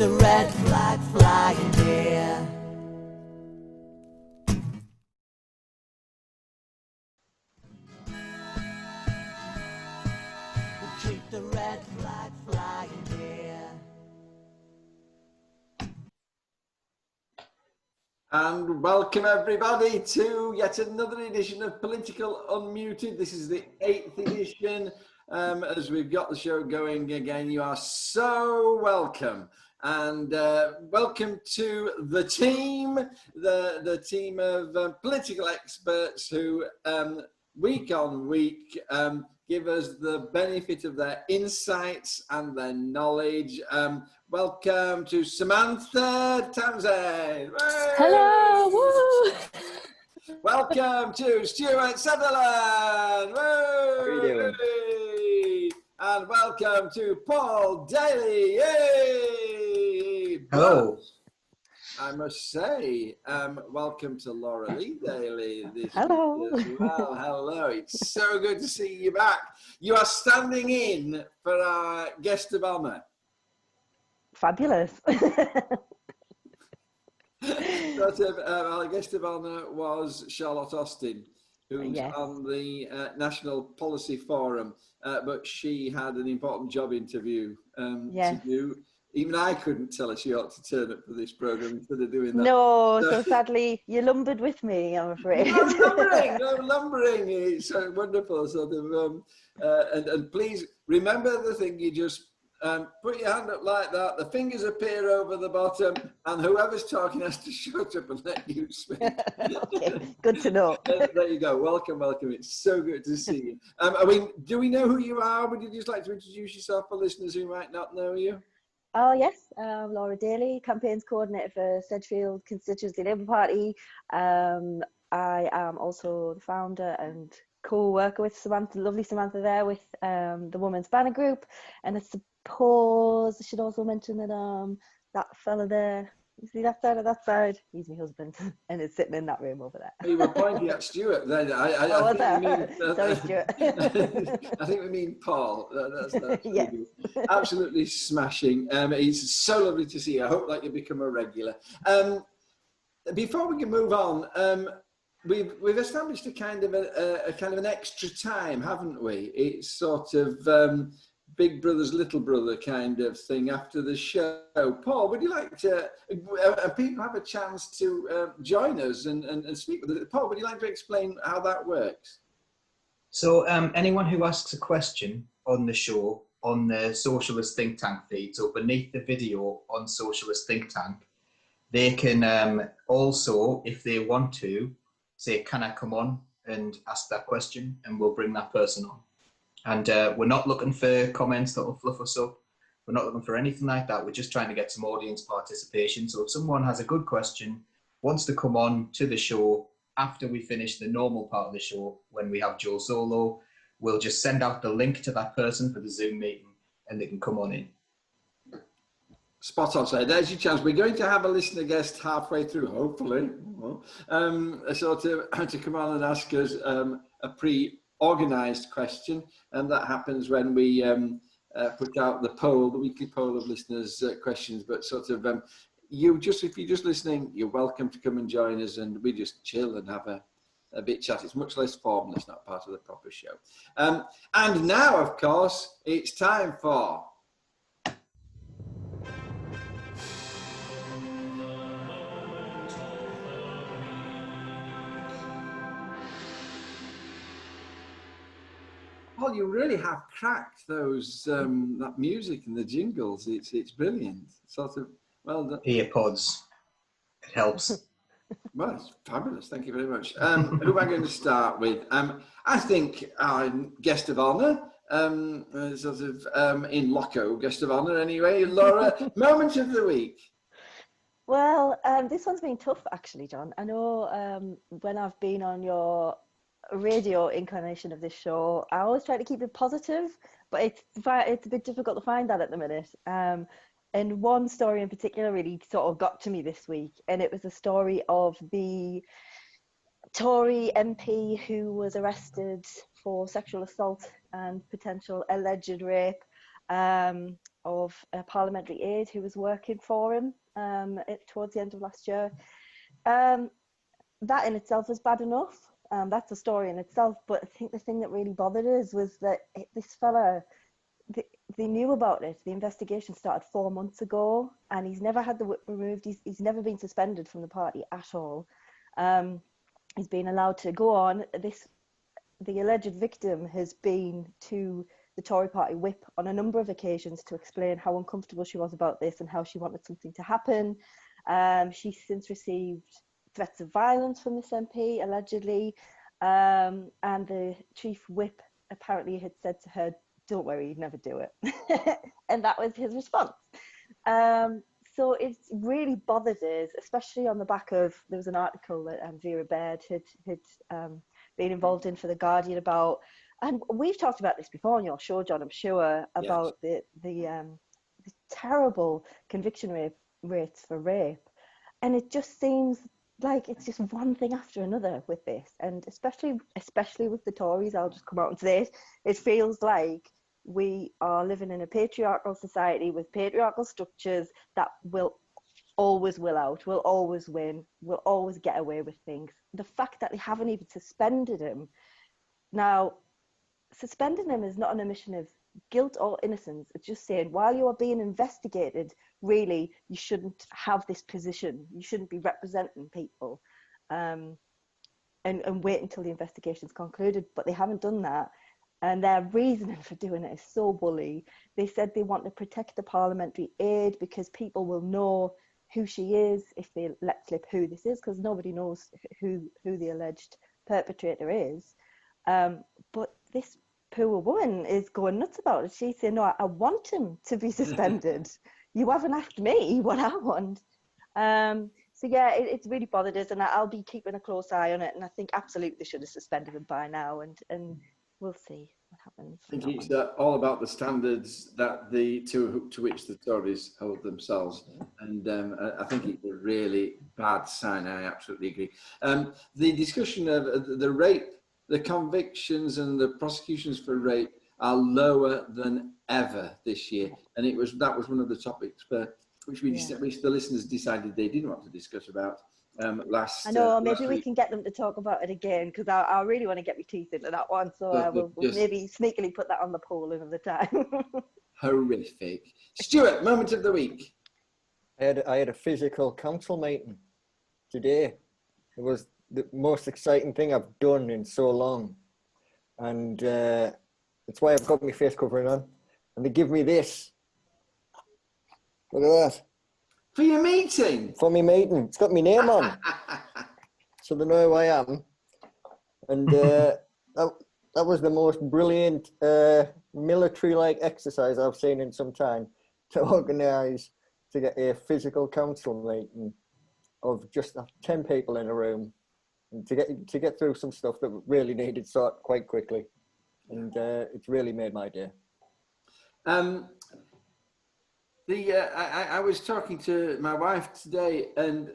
the red flag flying here. We keep the red flag flying here. And welcome everybody to yet another edition of Political Unmuted. This is the 8th edition. As we've got the show going again, you are so welcome. And welcome to the team, the team of political experts who week on week give us the benefit of their insights and their knowledge. Welcome to Samantha Townsend. Hey! Hello! Woo! Welcome to Stuart Sutherland. How are you doing? Hey! And welcome to Paul Daly. Yay! Hello. I must say, welcome to Laura Daly this Hello. week as well. Hello. It's so good to see you back. You are standing in for our guest of honour. Fabulous. Our guest of honour was Charlotte Austin, who's Yes. on the National Policy Forum, but she had an important job interview Yes. to do. Even I couldn't tell her she ought to turn up for this programme instead of doing that. No, so sadly, you lumbered with me, I'm afraid. No lumbering. It's so wonderful, sort of. And please remember the thing, you just put your hand up like that, the fingers appear over the bottom, and whoever's talking has to shut up and let you speak. Okay, good to know. There you go. Welcome. It's so good to see you. Do we know who you are? Would you just like to introduce yourself for listeners who might not know you? Oh yes, Laura Daly, campaigns coordinator for Sedgefield Constituency Labour Party. I am also the founder and co-worker with Samantha, lovely Samantha there, with the Women's Banner Group. And I suppose I should also mention that that fella there, you see that side of that side? He's my husband, and is sitting in that room over there. You were pointing at Stuart then. Sorry, Stuart. I think we mean Paul. That's Yes. Absolutely smashing. It's so lovely to see you. I hope that you become a regular. Before we can move on, we've established a kind of an extra time, haven't we? It's sort of Big Brother's little brother kind of thing after the show. Paul, would you like to, people have a chance to join us and speak with us. Paul, would you like to explain how that works? So anyone who asks a question on the show, on the Socialist Think Tank feed, so beneath the video on Socialist Think Tank, they can also, if they want to, say, can I come on and ask that question, and we'll bring that person on. And we're not looking for comments that will fluff us up. We're not looking for anything like that. We're just trying to get some audience participation. So if someone has a good question, wants to come on to the show after we finish the normal part of the show, when we have Joe Solo, we'll just send out the link to that person for the Zoom meeting and they can come on in. Spot on. So there's your chance. We're going to have a listener guest halfway through, hopefully, sort of to come on and ask us a pre-organised question, and that happens when we put out the poll, the weekly poll of listeners' questions. But sort of, if you're just listening, you're welcome to come and join us, and we just chill and have a bit chat. It's much less formal. It's not part of the proper show. And now, of course, it's time for. Well, you really have cracked those that music and the jingles. It's brilliant. Sort of, well done. Earpods. It helps. Well, it's fabulous. Thank you very much. Who am I going to start with? I think our guest of honour, sort of in loco guest of honour anyway, Laura. Moment of the week. Well, this one's been tough actually, John. I know when I've been on your radio incarnation of this show, I always try to keep it positive, but it's a bit difficult to find that at the minute. And one story in particular really sort of got to me this week, and it was the story of the Tory MP who was arrested for sexual assault and potential alleged rape of a parliamentary aide who was working for him towards the end of last year. That in itself was bad enough. That's a story in itself. But I think the thing that really bothered us was that this fella, they knew about it. The investigation started 4 months ago, and he's never had the whip removed. He's never been suspended from the party at all. He's been allowed to go on. The alleged victim has been to the Tory party whip on a number of occasions to explain how uncomfortable she was about this and how she wanted something to happen. She's since received threats of violence from this MP, allegedly, and the chief whip apparently had said to her, "Don't worry, you'd never do it." And that was his response. So it really bothers us, especially on the back of, there was an article that Vera Baird had been involved in for The Guardian about, and we've talked about this before on your show, John, I'm sure, about the terrible conviction rates for rape. And it just seems like it's just one thing after another with this. And especially with the Tories, I'll just come out and say it, it feels like we are living in a patriarchal society with patriarchal structures that will always will out, will always win, will always get away with things. The fact that they haven't even suspended him. Now, suspending him is not an admission of guilt or innocence. It's just saying, while you are being investigated, really, you shouldn't have this position. You shouldn't be representing people, and wait until the investigation's concluded. But they haven't done that. And their reasoning for doing it is so woolly. They said they want to protect the parliamentary aide because people will know who she is if they let slip who this is, because nobody knows who the alleged perpetrator is. But this poor woman is going nuts about it. She's saying, "No, I want him to be suspended. You haven't asked me what I want." So yeah, it's really bothered us, and I'll be keeping a close eye on it. And I think absolutely they should have suspended him by now, and we'll see what happens. I think it's all about the standards that to which the Tories hold themselves, and I think it's a really bad sign. I absolutely agree. The discussion of the rape, the convictions and the prosecutions for rape are lower than ever this year, and that was one of the topics which the listeners decided they didn't want to discuss about. I know, maybe we can get them to talk about it again, because I really want to get my teeth into that one, so we'll maybe sneakily put that on the poll another time. Horrific. Stuart, moment of the week. I had a physical council meeting today. It was the most exciting thing I've done in so long, and that's why I've got my face covering on, and they give me this. Look at that. For your meeting? For my meeting. It's got my name on. So they know who I am. And that was the most brilliant military-like exercise I've seen in some time, to organise to get a physical council meeting of just 10 people in a room, and to get through some stuff that really needed sort quite quickly. And it's really made my day. I was talking to my wife today, and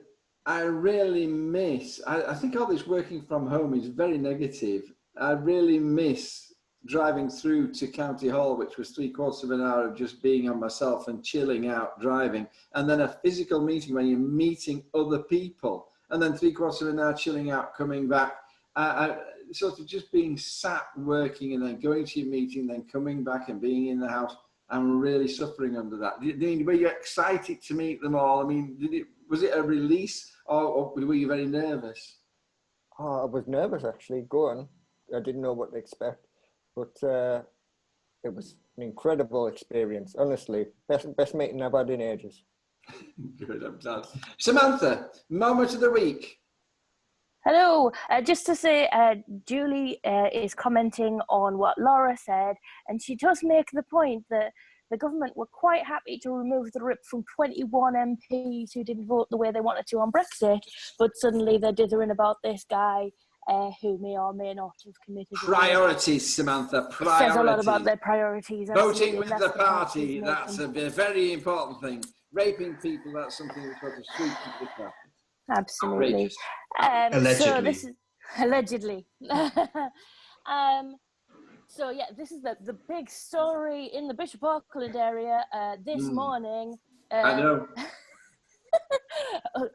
I really miss, I think all this working from home is very negative. I really miss driving through to County Hall, which was 3/4 of an hour of just being on myself and chilling out driving, and then a physical meeting when you're meeting other people, and then 3/4 of an hour chilling out, coming back. Sort of just being sat working and then going to your meeting, then coming back and being in the house. I'm really suffering under that. Were you excited to meet them all? I mean, was it a release, or were you very nervous? Oh, I was nervous, actually, going. I didn't know what to expect, but it was an incredible experience, honestly. Best meeting I've had in ages. Good, I'm glad. Samantha, moment of the week. Hello, just to say, Julie is commenting on what Laura said, and she does make the point that the government were quite happy to remove the RIP from 21 MPs who didn't vote the way they wanted to on Brexit, but suddenly they're dithering about this guy who may or may not have committed priorities, Samantha, priorities. It says a lot about their priorities. Voting with the party, that's a very important thing. Raping people, that's something that's got to sweep the party. Absolutely. Allegedly. So this is allegedly. So yeah, this is the big story in the Bishop Auckland area this morning. I know.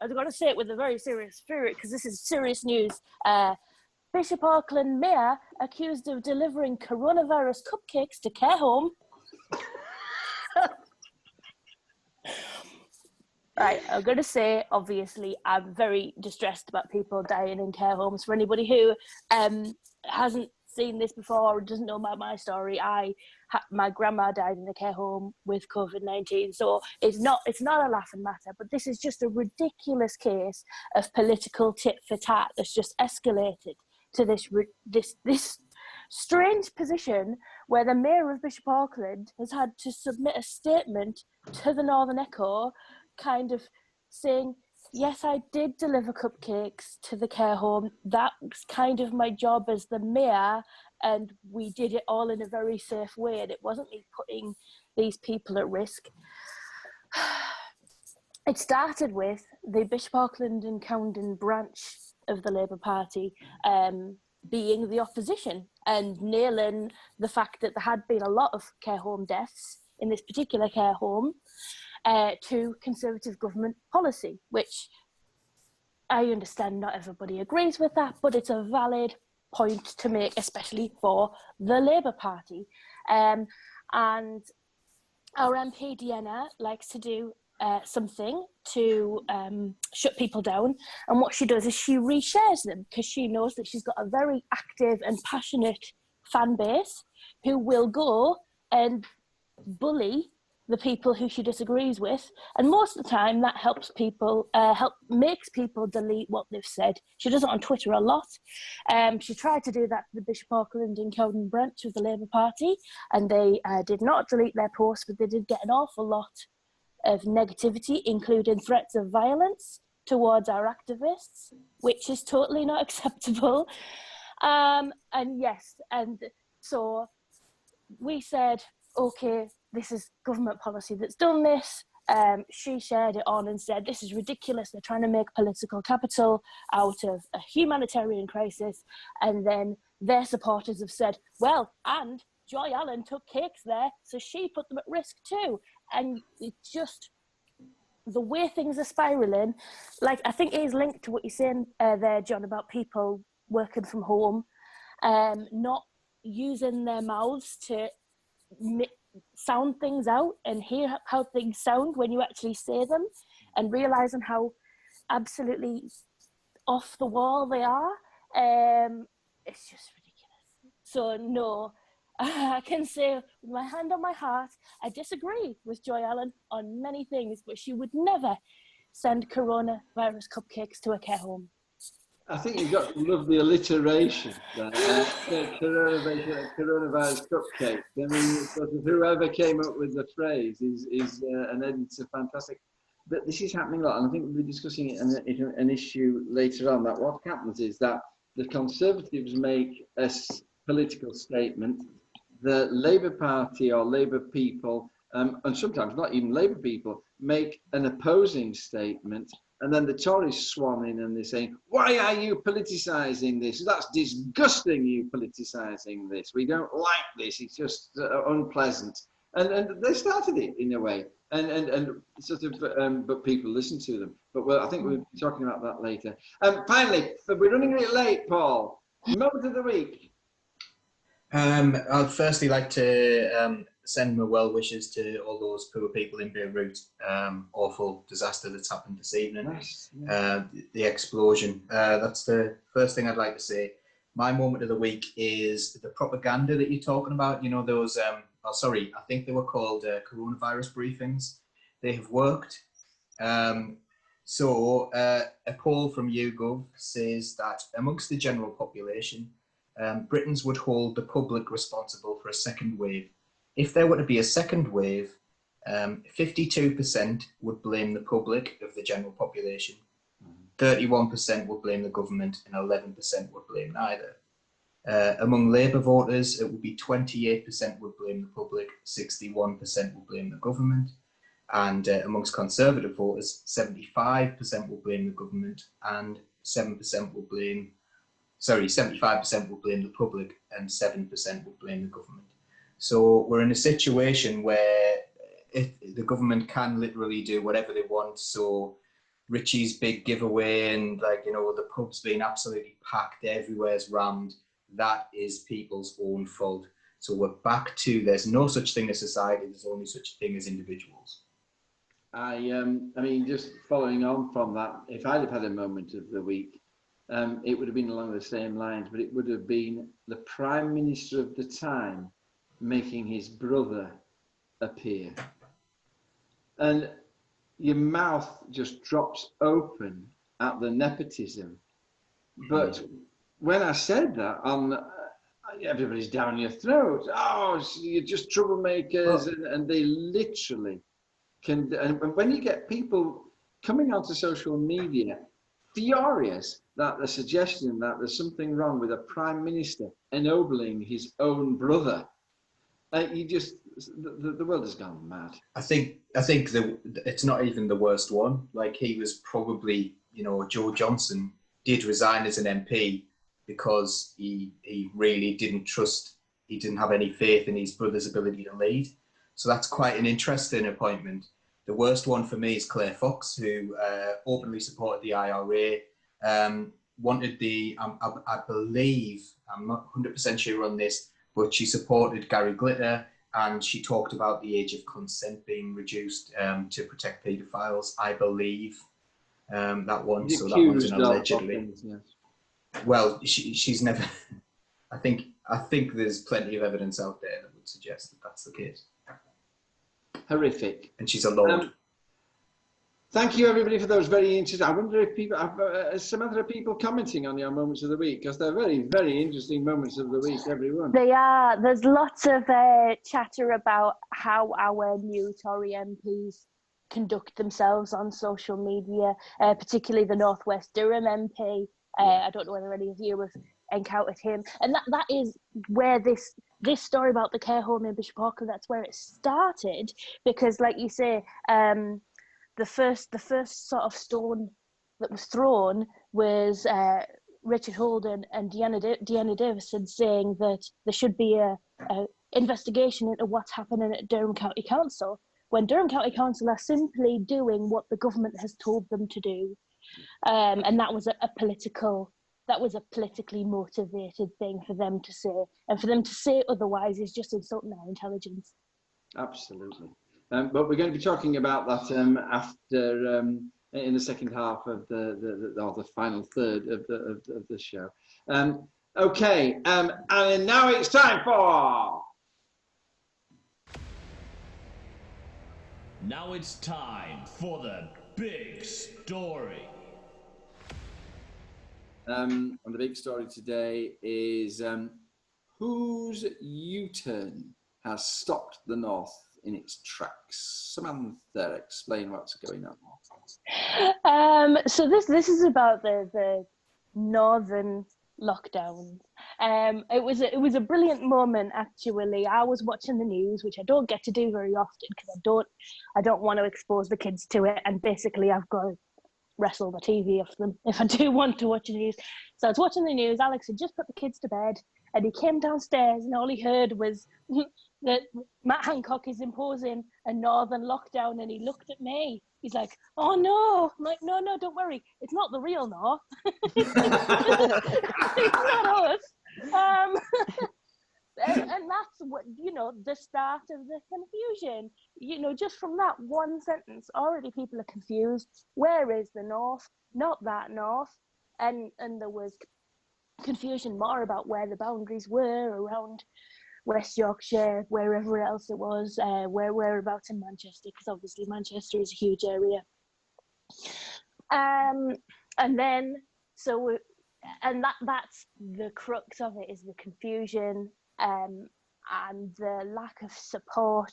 I've got to say it with a very serious spirit because this is serious news. Bishop Auckland Mayor accused of delivering coronavirus cupcakes to care home. Right, I'm going to say, obviously, I'm very distressed about people dying in care homes. For anybody who hasn't seen this before or doesn't know about my story, my grandma died in a care home with COVID-19, so it's not a laughing matter, but this is just a ridiculous case of political tit for tat that's just escalated to this strange position where the mayor of Bishop Auckland has had to submit a statement to the Northern Echo, kind of saying, yes, I did deliver cupcakes to the care home. That was kind of my job as the mayor, and we did it all in a very safe way, and it wasn't me putting these people at risk. It started with the Bishop Auckland and Cowden branch of the Labour Party being the opposition and nailing the fact that there had been a lot of care home deaths in this particular care home to Conservative government policy, which I understand not everybody agrees with that, but it's a valid point to make, especially for the Labour Party. And our MP Deanna likes to do something to shut people down, and what she does is she reshares them because she knows that she's got a very active and passionate fan base who will go and bully the people who she disagrees with, and most of the time that makes people delete what they've said. She does it on Twitter a lot. She tried to do that to the Bishop Auckland and Cowden branch of the Labour Party, and they did not delete their posts, but they did get an awful lot of negativity, including threats of violence towards our activists, which is totally not acceptable. And so we said, okay, this is government policy that's done this. She shared it on and said, this is ridiculous. They're trying to make political capital out of a humanitarian crisis. And then their supporters have said, well, and Joy Allen took cakes there, so she put them at risk too. And it's just the way things are spiraling. Like, I think it is linked to what you're saying there, John, about people working from home, not using their mouths to sound things out and hear how things sound when you actually say them, and realizing how absolutely off the wall they are. It's just ridiculous. So no, I can say with my hand on my heart, I disagree with Joy Allen on many things, but she would never send coronavirus cupcakes to a care home. I think you've got to love the alliteration there. Coronavirus cupcake. I mean, sort of whoever came up with the phrase is an editor, fantastic. But this is happening a lot, and I think we'll be discussing it in an issue later on. That what happens is that the Conservatives make a political statement, the Labour Party or Labour people, and sometimes not even Labour people, make an opposing statement. And then the Tories swan in and they're saying, why are you politicising this? That's disgusting, you politicising this. We don't like this. It's just unpleasant. And they started it in a way. And sort of, but people listen to them. But I think we'll be talking about that later. Finally, but we're running a bit late, Paul. Moment of the week. I'd firstly like to send my well wishes to all those poor people in Beirut. Awful disaster that's happened this evening. Nice. Yeah. The explosion. That's the first thing I'd like to say. My moment of the week is the propaganda that you're talking about. You know, those, I think they were called coronavirus briefings. They have worked. So a poll from YouGov says that amongst the general population, Britons would hold the public responsible for a second wave. If there were to be a second wave, 52% would blame the public of the general population, 31% would blame the government, and 11% would blame neither. Among Labour voters, it would be 28% would blame the public, 61% would blame the government, and amongst Conservative voters, 75% will blame the government, and 7% will blame sorry, 75% will blame the public and 7% will blame the government. So we're in a situation where the government can literally do whatever they want. So Richie's big giveaway and the pubs being absolutely packed, everywhere's rammed, that is people's own fault. So we're back to, there's no such thing as society, there's only such thing as individuals. I mean, just following on from that, if I'd have had a moment of the week, it would have been along the same lines, but it would have been the Prime Minister of the time making his brother appear. And your mouth just drops open at the nepotism. But when I said that, everybody's down your throat. Oh, so you're just troublemakers, and they literally can. And when you get people coming onto social media furious that the suggestion that there's something wrong with a prime minister ennobling his own brother, the world has gone mad. I think it's not even the worst one. Like, he was probably, Joe Johnson did resign as an MP because he really didn't have any faith in his brother's ability to lead. So that's quite an interesting appointment. The worst one for me is Claire Fox, who openly supported the IRA, wanted I believe, I'm not 100% sure on this, but she supported Gary Glitter, and she talked about the age of consent being reduced to protect paedophiles, I believe, that one. So that one's an allegedly. Yes. Well, she's never. I think there's plenty of evidence out there that would suggest that that's the case. Horrific. And she's a lord. Thank you, everybody, for those very interesting. I wonder if people, some other people commenting on your moments of the week, because they're very, very interesting moments of the week, everyone. They are. There's lots of chatter about how our new Tory MPs conduct themselves on social media, particularly the North West Durham MP. I don't know whether any of you have encountered him. And that is where this story about the care home in Bishop Auckland, that's where it started, because, like you say, the first sort of stone that was thrown was Richard Holden and Deanna Davison saying that there should be a investigation into what's happening at Durham County Council, when Durham County Council are simply doing what the government has told them to do. And that was a politically motivated thing for them to say, and for them to say otherwise is just insulting our intelligence. Absolutely. But we're going to be talking about that after in the second half of the final third of the show. Okay, and now it's time for. Now it's time for the big story. And the big story today is whose U-turn has stopped the North in its tracks? Samantha, explain what's going on. So this is about the northern lockdowns. It was a brilliant moment, actually. I was watching the news, which I don't get to do very often because I don't want to expose the kids to it, and basically I've got to wrestle the TV off them if I do want to watch the news. So I was watching the news. Alex had just put the kids to bed, and he came downstairs, and all he heard was that Matt Hancock is imposing a northern lockdown, and he looked at me. He's like, "Oh no!" I'm like, "No, don't worry. It's not the real North. It's not us." And that's what, the start of the confusion. Just from that one sentence, already people are confused. Where is the North? Not that North. And there was confusion more about where the boundaries were around West Yorkshire, wherever else it was, whereabouts in Manchester, because obviously Manchester is a huge area. And that's the crux of it, is the confusion and the lack of support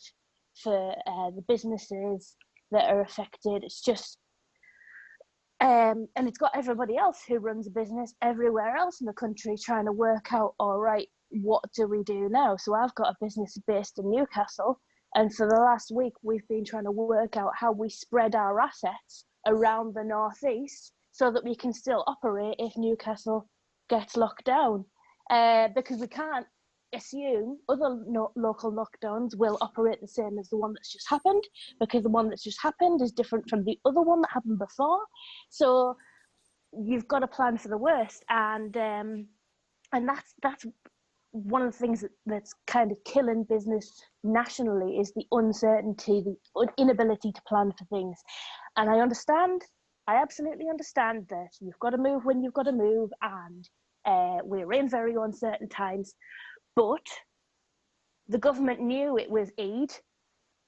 for the businesses that are affected. It's just and it's got everybody else who runs a business everywhere else in the country trying to work out, all right, what do we do now? So I've got a business based in Newcastle, and for the last week we've been trying to work out how we spread our assets around the northeast so that we can still operate if Newcastle gets locked down, because we can't assume other local lockdowns will operate the same as the one that's just happened, because the one that's just happened is different from the other one that happened before. So you've got to plan for the worst, and that's one of the things that's kind of killing business nationally, is the uncertainty, the inability to plan for things. And I absolutely understand that you've got to move when you've got to move, and we're in very uncertain times. But the government knew it was Eid,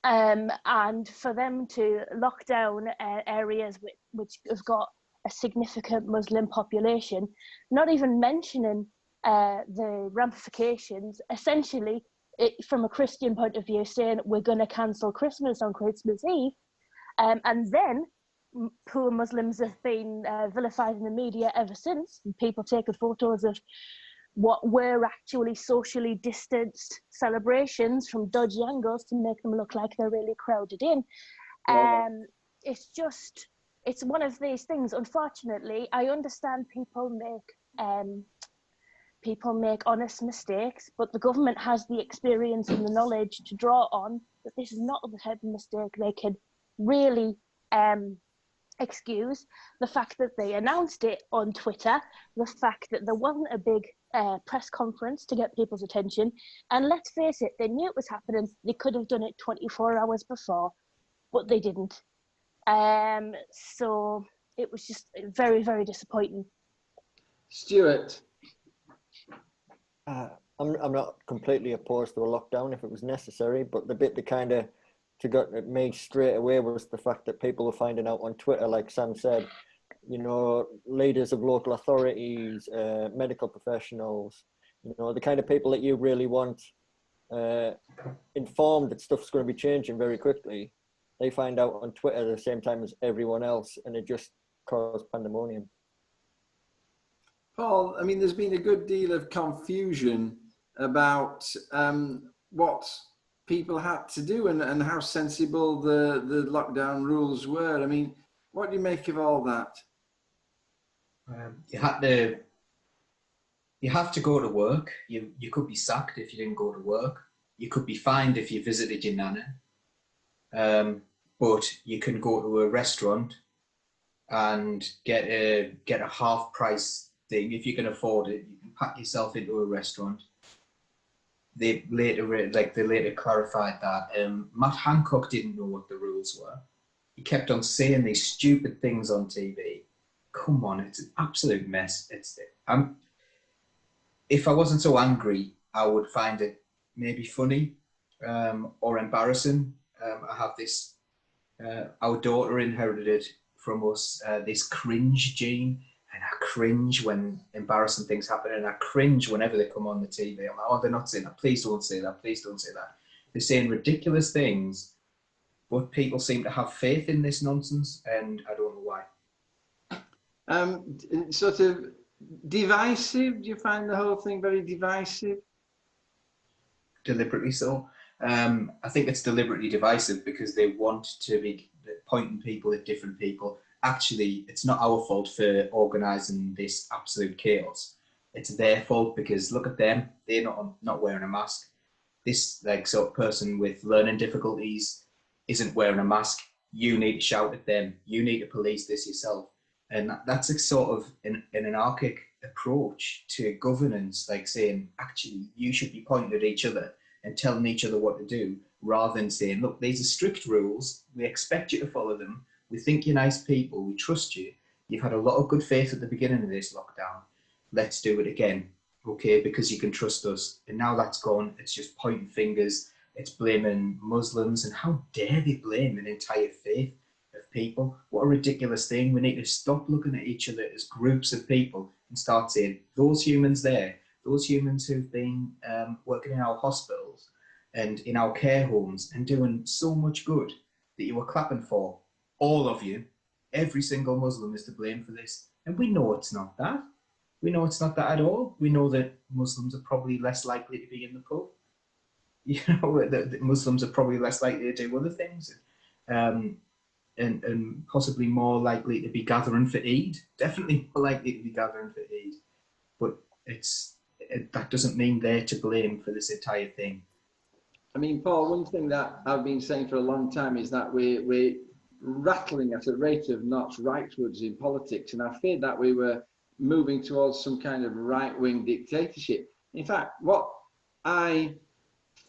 and for them to lock down areas which have got a significant Muslim population, not even mentioning the ramifications, essentially, from a Christian point of view, saying we're going to cancel Christmas on Christmas Eve, and then poor Muslims have been vilified in the media ever since. People taking photos of what were actually socially distanced celebrations from dodgy angles to make them look like they're really crowded in. It's one of these things. Unfortunately, I understand people make honest mistakes, but the government has the experience and the knowledge to draw on that this is not the type of mistake they can really excuse. The fact that they announced it on Twitter, the fact that there wasn't a big press conference to get people's attention, and let's face it, they knew it was happening. They could have done it 24 hours before, but they didn't. So it was just very, very disappointing. Stuart? I'm not completely opposed to a lockdown if it was necessary, but the bit that kind of got me straight away was the fact that people were finding out on Twitter, like Sam said, you know, leaders of local authorities, medical professionals, you know, the kind of people that you really want informed that stuff's going to be changing very quickly. They find out on Twitter at the same time as everyone else, and it just caused pandemonium. Paul, I mean, there's been a good deal of confusion about what people had to do and how sensible the lockdown rules were. I mean, what do you make of all that? You have to go to work. You could be sacked if you didn't go to work. You could be fined if you visited your nana. But you can go to a restaurant and get a half price thing if you can afford it. You can pack yourself into a restaurant. They later clarified that Matt Hancock didn't know what the rules were. He kept on saying these stupid things on TV. Come on, it's an absolute mess. If I wasn't so angry, I would find it maybe funny or embarrassing. I have this, our daughter inherited from us this cringe gene, and I cringe when embarrassing things happen, and I cringe whenever they come on the TV. I'm like, oh, they're not saying that. Please don't say that. Please don't say that. They're saying ridiculous things, but people seem to have faith in this nonsense, and I don't know why. Sort of divisive? Do you find the whole thing very divisive? Deliberately so. I think it's deliberately divisive because they want to be pointing people at different people. Actually, it's not our fault for organising this absolute chaos. It's their fault because look at them, they're not wearing a mask. This sort of person with learning difficulties isn't wearing a mask. You need to shout at them. You need to police this yourself. And that's a sort of an anarchic approach to governance, like saying, actually, you should be pointing at each other and telling each other what to do, rather than saying, look, these are strict rules. We expect you to follow them. We think you're nice people. We trust you. You've had a lot of good faith at the beginning of this lockdown. Let's do it again, okay, because you can trust us. And now that's gone. It's just pointing fingers. It's blaming Muslims. And how dare they blame an entire faith of people? What a ridiculous thing. We need to stop looking at each other as groups of people and start saying, those humans there, those humans who've been working in our hospitals and in our care homes and doing so much good that you were clapping for, all of you, every single Muslim is to blame for this. And we know it's not that. We know it's not that at all. We know that Muslims are probably less likely to be in the pub. You know, that Muslims are probably less likely to do other things. And possibly more likely to be gathering for Eid. Definitely more likely to be gathering for Eid. but that doesn't mean they're to blame for this entire thing. I mean, Paul, one thing that I've been saying for a long time is that we're rattling at a rate of knots rightwards in politics, and I feared that we were moving towards some kind of right-wing dictatorship. In fact, what I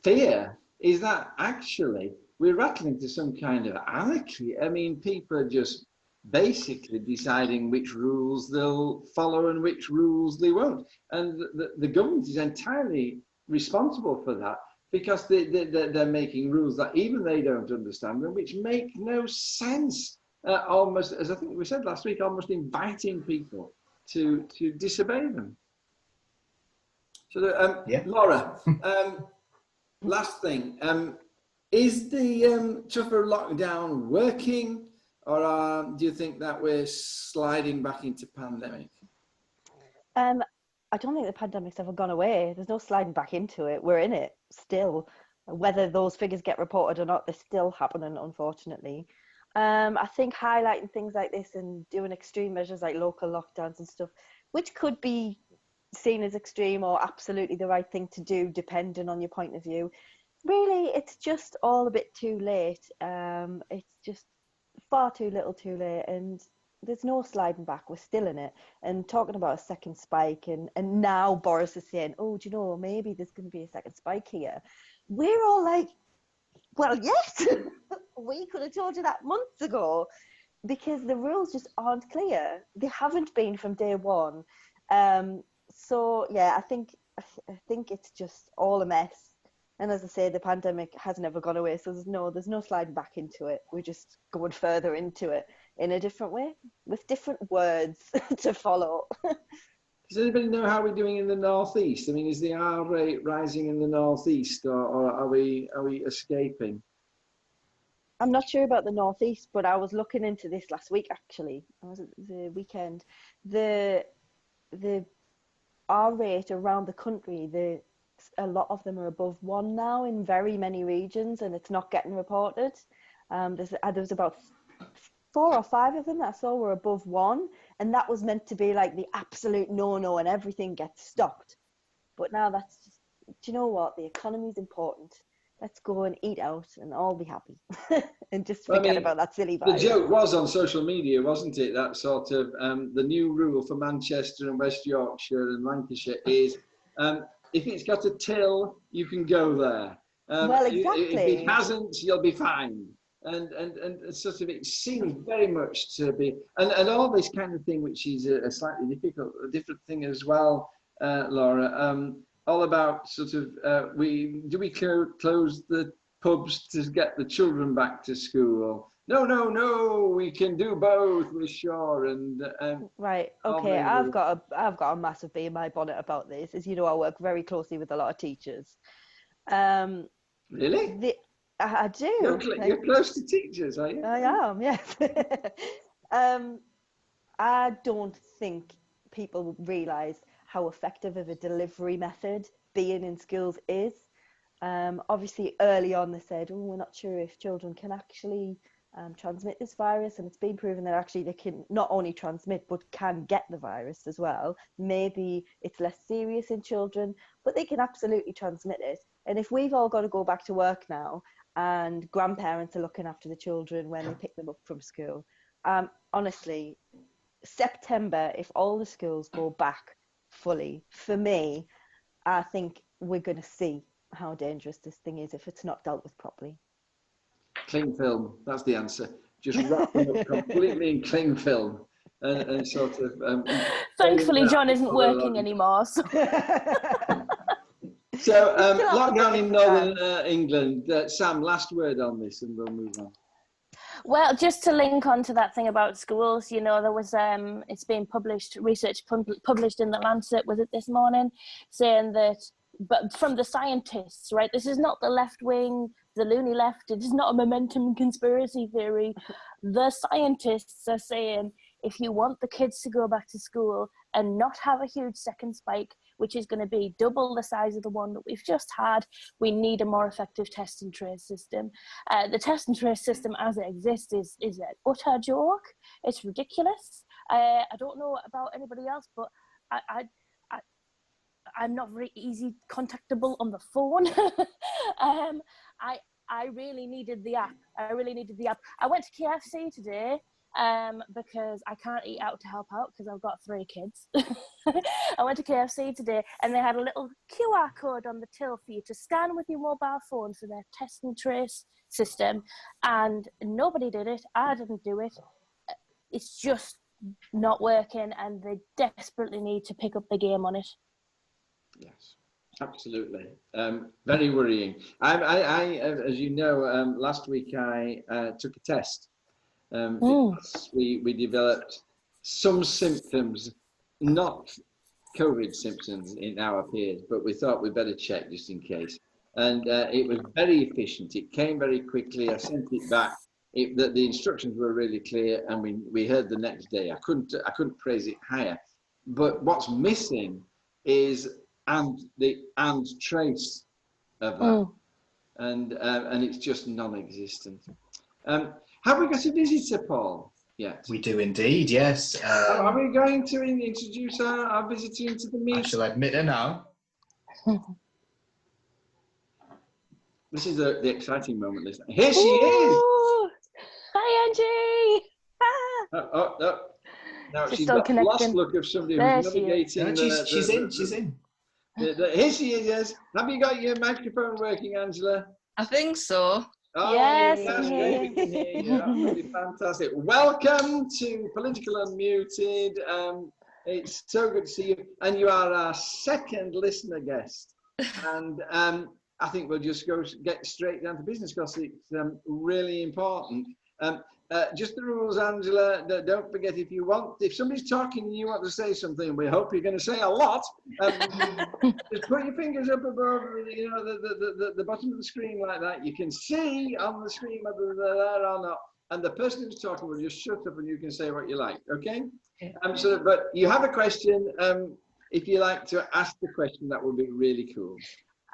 fear is that actually we're rattling to some kind of anarchy. I mean, people are just basically deciding which rules they'll follow and which rules they won't. And the government is entirely responsible for that, because they're making rules that even they don't understand and which make no sense. Almost, as I think we said last week, almost inviting people to disobey them. So, Laura, last thing, is the tougher lockdown working, or do you think that we're sliding back into pandemic? I don't think the pandemic's ever gone away. There's no sliding back into it. We're in it still. Whether those figures get reported or not, they're still happening, unfortunately. I think highlighting things like this and doing extreme measures like local lockdowns and stuff, which could be seen as extreme or absolutely the right thing to do, depending on your point of view. Really, it's just all a bit too late. It's just far too little too late, and there's no sliding back. We're still in it. And talking about a second spike, and now Boris is saying, oh, do you know, maybe there's going to be a second spike here. We're all like, well, yes, we could have told you that months ago, because the rules just aren't clear. They haven't been from day one. So yeah, I think it's just all a mess. And as I say, the pandemic has never gone away, so there's no sliding back into it. We're just going further into it in a different way, with different words to follow. Does anybody know how we're doing in the northeast? I mean, is the R rate rising in the northeast, or are we escaping? I'm not sure about the northeast, but I was looking into this last week. Actually, I was at the weekend. The R rate around the country, a lot of them are above 1 now in very many regions, and it's not getting reported. There's about 4 or 5 of them that I saw were above 1, and that was meant to be like the absolute no-no and everything gets stopped. But now that's just, do you know what? The economy's important. Let's go and eat out and all be happy and just forget about that silly virus. The joke was on social media, wasn't it? That sort of the new rule for Manchester and West Yorkshire and Lancashire is if it's got a till, you can go there. Well, exactly. If it hasn't, you'll be fine. And sort of it seems very much to be, and all this kind of thing, which is a slightly different thing as well, Laura. All about sort of we close the pubs to get the children back to school? No, we can do both, we're sure. And right, okay, I've got a massive bee in my bonnet about this. As you know, I work very closely with a lot of teachers. Really? I do. You're close to teachers, are you? I am, yes. I don't think people realise how effective of a delivery method being in schools is. Obviously, early on they said, oh, we're not sure if children can actually transmit this virus, and it's been proven that actually they can not only transmit but can get the virus as well. Maybe it's less serious in children, but they can absolutely transmit it. And if we've all got to go back to work now and grandparents are looking after the children when they pick them up from school, honestly, September, if all the schools go back fully, for me, I think we're going to see how dangerous this thing is if it's not dealt with properly. Cling film, that's the answer. Just wrap them up completely in cling film and sort of... Thankfully, John isn't working anymore. So, lockdown in Northern England. Sam, last word on this and we'll move on. Well, just to link on to that thing about schools, you know, there was, it's been published, research published in The Lancet, was it this morning, saying that, but from the scientists, right, this is not the left wing, the loony left, it is not a momentum conspiracy theory. The scientists are saying, if you want the kids to go back to school and not have a huge second spike, which is going to be double the size of the one that we've just had, we need a more effective test and trace system. The test and trace system as it exists is an utter joke. It's ridiculous. I don't know about anybody else, but I'm not very easy contactable on the phone. I really needed the app. I went to KFC today because I can't eat out to help out because I've got 3 kids. I went to KFC today and they had a little QR code on the till for you to scan with your mobile phone for their test and trace system, and nobody did it. I didn't do it. It's just not working, and they desperately need to pick up the game on it. Yes, absolutely. Very worrying. I as you know, last week I took a test because we developed some symptoms, not COVID symptoms in our peers, but we thought we'd better check just in case. And it was very efficient. It came very quickly. I sent it back. The instructions were really clear, and we heard the next day. I couldn't praise it higher. But what's missing is and trace of that, and it's just non-existent. Have we got a visitor, Paul? Yet We do indeed, yes. are we going to introduce our visitor into the meeting? I shall admit her now. This is the exciting moment. Here she is. Hi, Angie. Now She's she's still got the lost connecting. look of somebody There who's she is. navigating. No, she's in. Here she is. Yes. Have you got your microphone working, Angela? I think so. Oh, Yes, that's we great. We can hear you. Absolutely fantastic. Welcome to Political Unmuted. It's so good to see you. And you are our second listener guest. And I think we'll just get straight down to business because it's really important. Just the rules, Angela. Don't forget, if somebody's talking and you want to say something, we hope you're going to say a lot. Just put your fingers up above, the bottom of the screen like that. You can see on the screen whether they're there or not, and the person who's talking will just shut up and you can say what you like. Okay? But you have a question. If you like to ask the question, that would be really cool.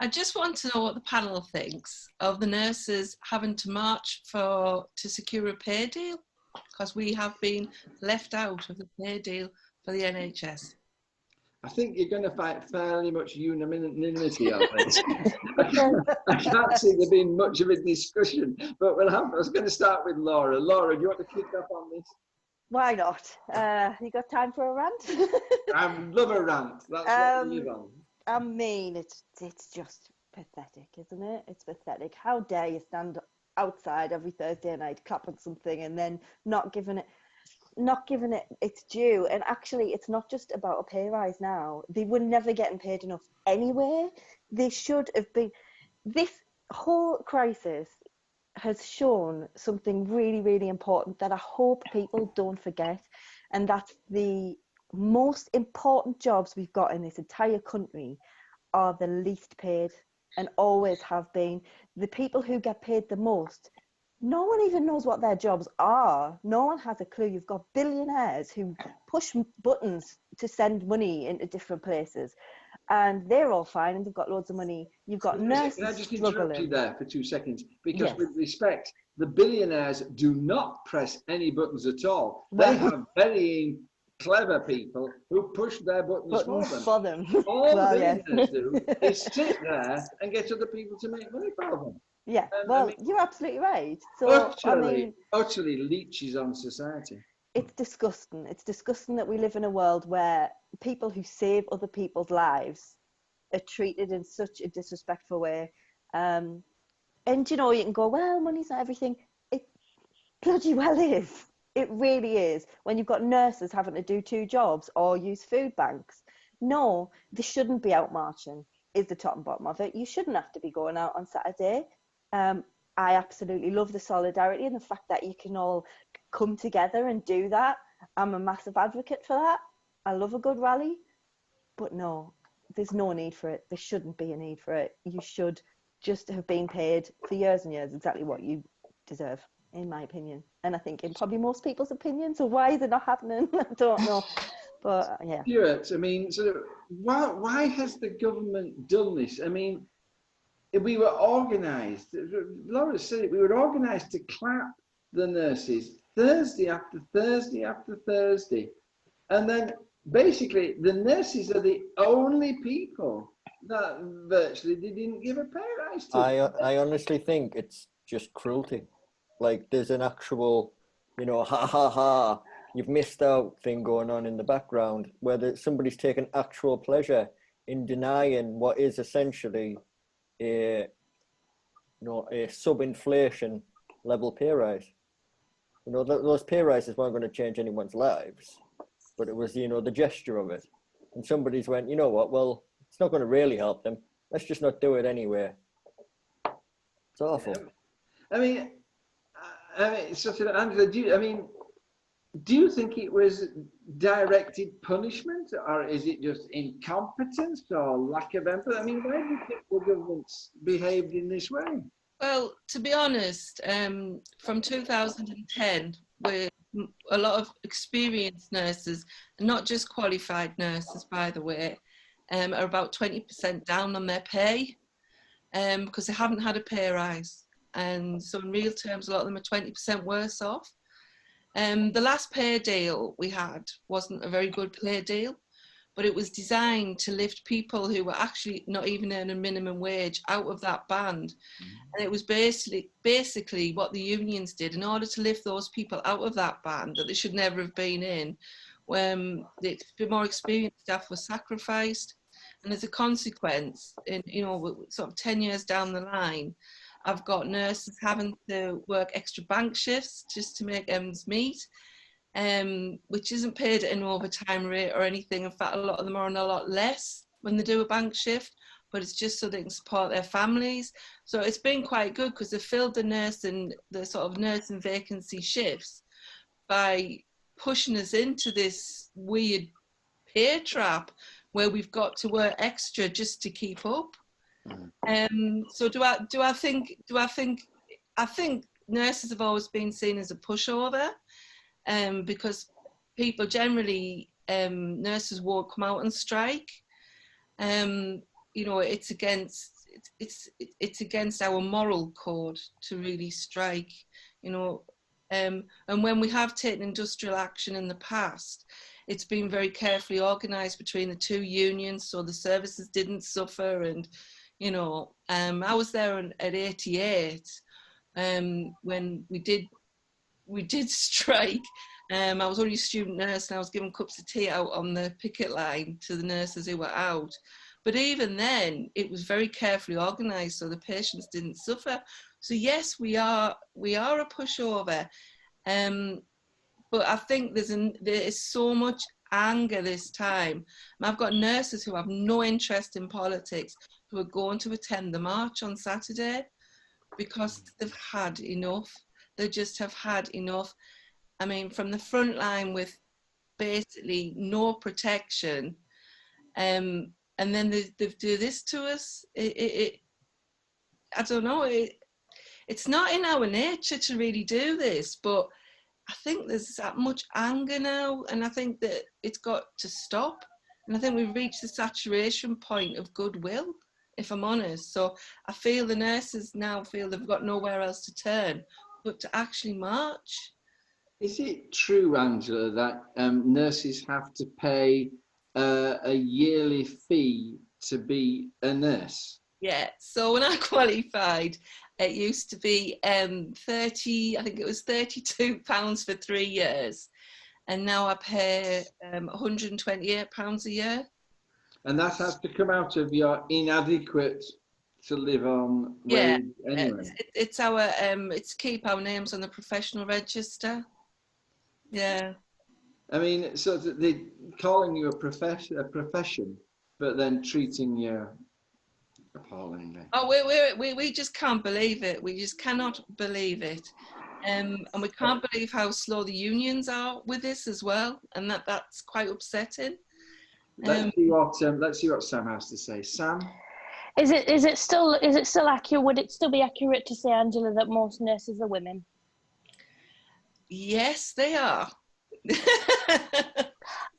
I just want to know what the panel thinks of the nurses having to march to secure a pay deal, because we have been left out of the pay deal for the NHS. I think you're going to fight fairly much unanimity on this. I can't see there being much of a discussion, but I was going to start with Laura. Laura, do you want to kick off on this? Why not? You got time for a rant? I love a rant. That's what we live on. I mean, it's just pathetic, isn't it? It's pathetic. How dare you stand outside every Thursday night clapping something and then not giving it its due. And actually, it's not just about a pay rise now. They were never getting paid enough anyway. They should have been. This whole crisis has shown something really, really important that I hope people don't forget, and that's the most important jobs we've got in this entire country are the least paid, and always have been. The people who get paid the most, no one even knows what their jobs are. No one has a clue. You've got billionaires who push buttons to send money into different places, and they're all fine and they've got loads of money. You've got nurses Can I just struggling. interrupt you there for 2 seconds? Because Yes. with respect, the billionaires do not press any buttons at all. Well- They have very clever people who push their buttons for them. All Well, the yes. billionaires do is sit there and get other people to make money for them. Yeah, I well, mean, you're absolutely right. So, utterly leeches on society. it's disgusting. It's disgusting that we live in a world where people who save other people's lives are treated in such a disrespectful way. And, you know, you can go, well, money's not everything. It bloody well is. It really is. When you've got nurses having to do 2 jobs or use food banks. No, they shouldn't be out marching, is the top and bottom of it. You shouldn't have to be going out on Saturday. I absolutely love the solidarity and the fact that you can all come together and do that. I'm a massive advocate for that. I love a good rally. But no, there's no need for it. There shouldn't be a need for it. You should just have been paid for years and years exactly what you deserve, in my opinion. And I think in probably most people's opinion. So why is it not happening? I don't know. But yeah. Stuart, I mean, sort of, why has the government done this? I mean, we were organised, Laura said it, we were organised to clap the nurses Thursday after Thursday after Thursday. And then basically the nurses are the only people that virtually they didn't give a pay rise to. I honestly think it's just cruelty. Like there's an actual, ha ha ha, you've missed out thing going on in the background where somebody's taken actual pleasure in denying what is essentially a sub-inflation level pay rise. Those pay rises weren't going to change anyone's lives, but it was, the gesture of it. And somebody's went, you know what, well, it's not going to really help them. Let's just not do it anyway. It's awful. I mean, something, Angela, do you think it was directed punishment, or is it just incompetence or lack of empathy? I mean, why do you think the government's behaved in this way? Well, to be honest, from 2010, with a lot of experienced nurses, and not just qualified nurses, by the way, are about 20% down on their pay because they haven't had a pay rise. And so in real terms, a lot of them are 20% worse off. The last pay deal we had wasn't a very good pay deal, but it was designed to lift people who were actually not even earning minimum wage out of that band. And it was basically what the unions did in order to lift those people out of that band that they should never have been in, when the more experienced staff were sacrificed. And as a consequence, sort of 10 years down the line, I've got nurses having to work extra bank shifts just to make ends meet, which isn't paid at an overtime rate or anything. In fact, a lot of them are on a lot less when they do a bank shift, but it's just so they can support their families. So it's been quite good because they filled the sort of nursing vacancy shifts by pushing us into this weird pay trap where we've got to work extra just to keep up. So I think nurses have always been seen as a pushover, because people generally, nurses won't come out and strike. It's against our moral code to really strike, and when we have taken industrial action in the past, it's been very carefully organised between the two unions so the services didn't suffer. And I was there at 88 when we did strike. I was only a student nurse and I was giving cups of tea out on the picket line to the nurses who were out. But even then, it was very carefully organised so the patients didn't suffer. So yes, we are a pushover. But I think there is so much anger this time. And I've got nurses who have no interest in politics who are going to attend the march on Saturday because they've had enough. They just have had enough. I mean, from the front line with basically no protection, and then they do this to us. I don't know. It's not in our nature to really do this, but I think there's that much anger now, and I think that it's got to stop. And I think we've reached the saturation point of goodwill, if I'm honest. So I feel the nurses now feel they've got nowhere else to turn but to actually march. Is it true, Angela, that nurses have to pay a yearly fee to be a nurse? Yeah, so when I qualified, it used to be I think it was £32 for 3 years. And now I pay £128 a year. And that has to come out of your inadequate to live on wage anyway. It's to keep our names on the professional register. Yeah. I mean, so they're calling you a profession, but then treating you appallingly. Oh, we just can't believe it. We just cannot believe it. And we can't believe how slow the unions are with this as well, and that's quite upsetting. Let's see what Sam has to say. Sam, is it still accurate? Would it still be accurate to say, Angela, that most nurses are women? Yes, they are.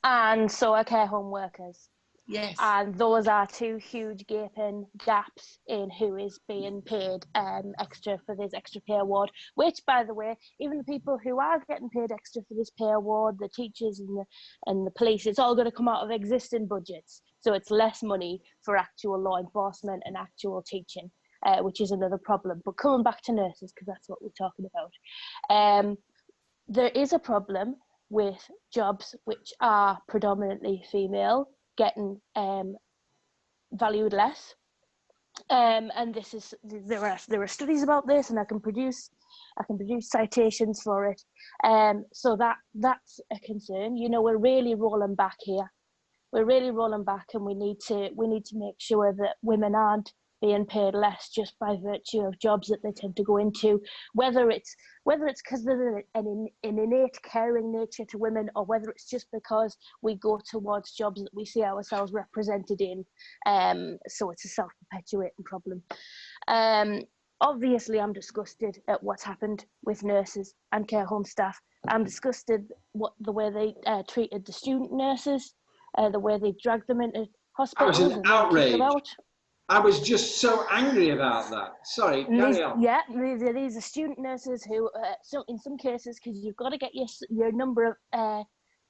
And so are care home workers. Yes. And those are two huge gaping gaps in who is being paid extra for this extra pay award, which, by the way, even the people who are getting paid extra for this pay award, the teachers and the police, it's all going to come out of existing budgets. So it's less money for actual law enforcement and actual teaching, which is another problem. But coming back to nurses, because that's what we're talking about, there is a problem with jobs which are predominantly female getting valued less, and this is there are studies about this, and I can produce citations for it. So that's a concern. You know, we're really rolling back here. We're really rolling back, and we need to make sure that women aren't being paid less just by virtue of jobs that they tend to go into, whether it's because there's an innate caring nature to women, or whether it's just because we go towards jobs that we see ourselves represented in. So it's a self-perpetuating problem. Obviously, I'm disgusted at what's happened with nurses and care home staff. I'm disgusted the way they treated the student nurses, the way they dragged them into hospitals That was an outrage. them out. I was just so angry about that. Sorry, carry on. Yeah, these are student nurses who, in some cases, because you've got to get your number of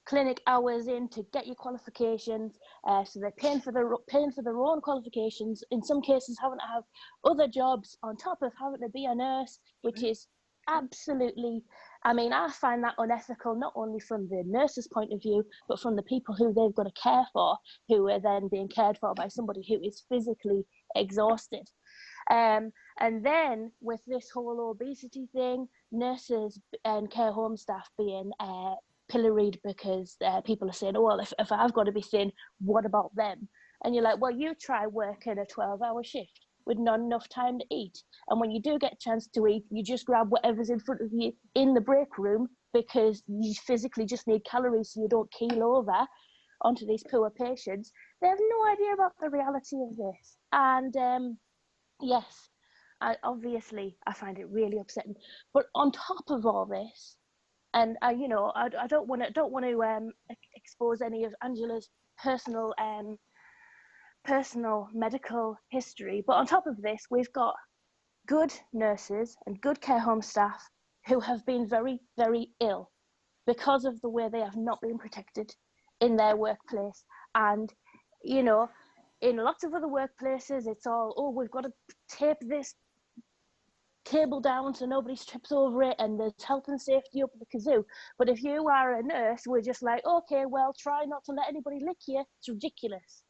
clinic hours in to get your qualifications, so they're paying for their own qualifications. In some cases, having to have other jobs on top of having to be a nurse, which is absolutely, I mean, I find that unethical, not only from the nurse's point of view, but from the people who they've got to care for, who are then being cared for by somebody who is physically exhausted. And then with this whole obesity thing, nurses and care home staff being pilloried because people are saying, oh, well, if I've got to be thin, what about them? And you're like, well, you try working a 12-hour shift with not enough time to eat. And when you do get a chance to eat, you just grab whatever's in front of you in the break room because you physically just need calories so you don't keel over onto these poor patients. They have no idea about the reality of this. And yes, I find it really upsetting. But on top of all this, and I don't want to expose any of Angela's personal medical history, but on top of this, we've got good nurses and good care home staff who have been very, very ill because of the way they have not been protected in their workplace. And you know, in lots of other workplaces, it's all, oh, we've got to tape this cable down so nobody trips over it, and there's health and safety up the kazoo. But if you are a nurse, we're just like, okay, well, try not to let anybody lick you. It's ridiculous.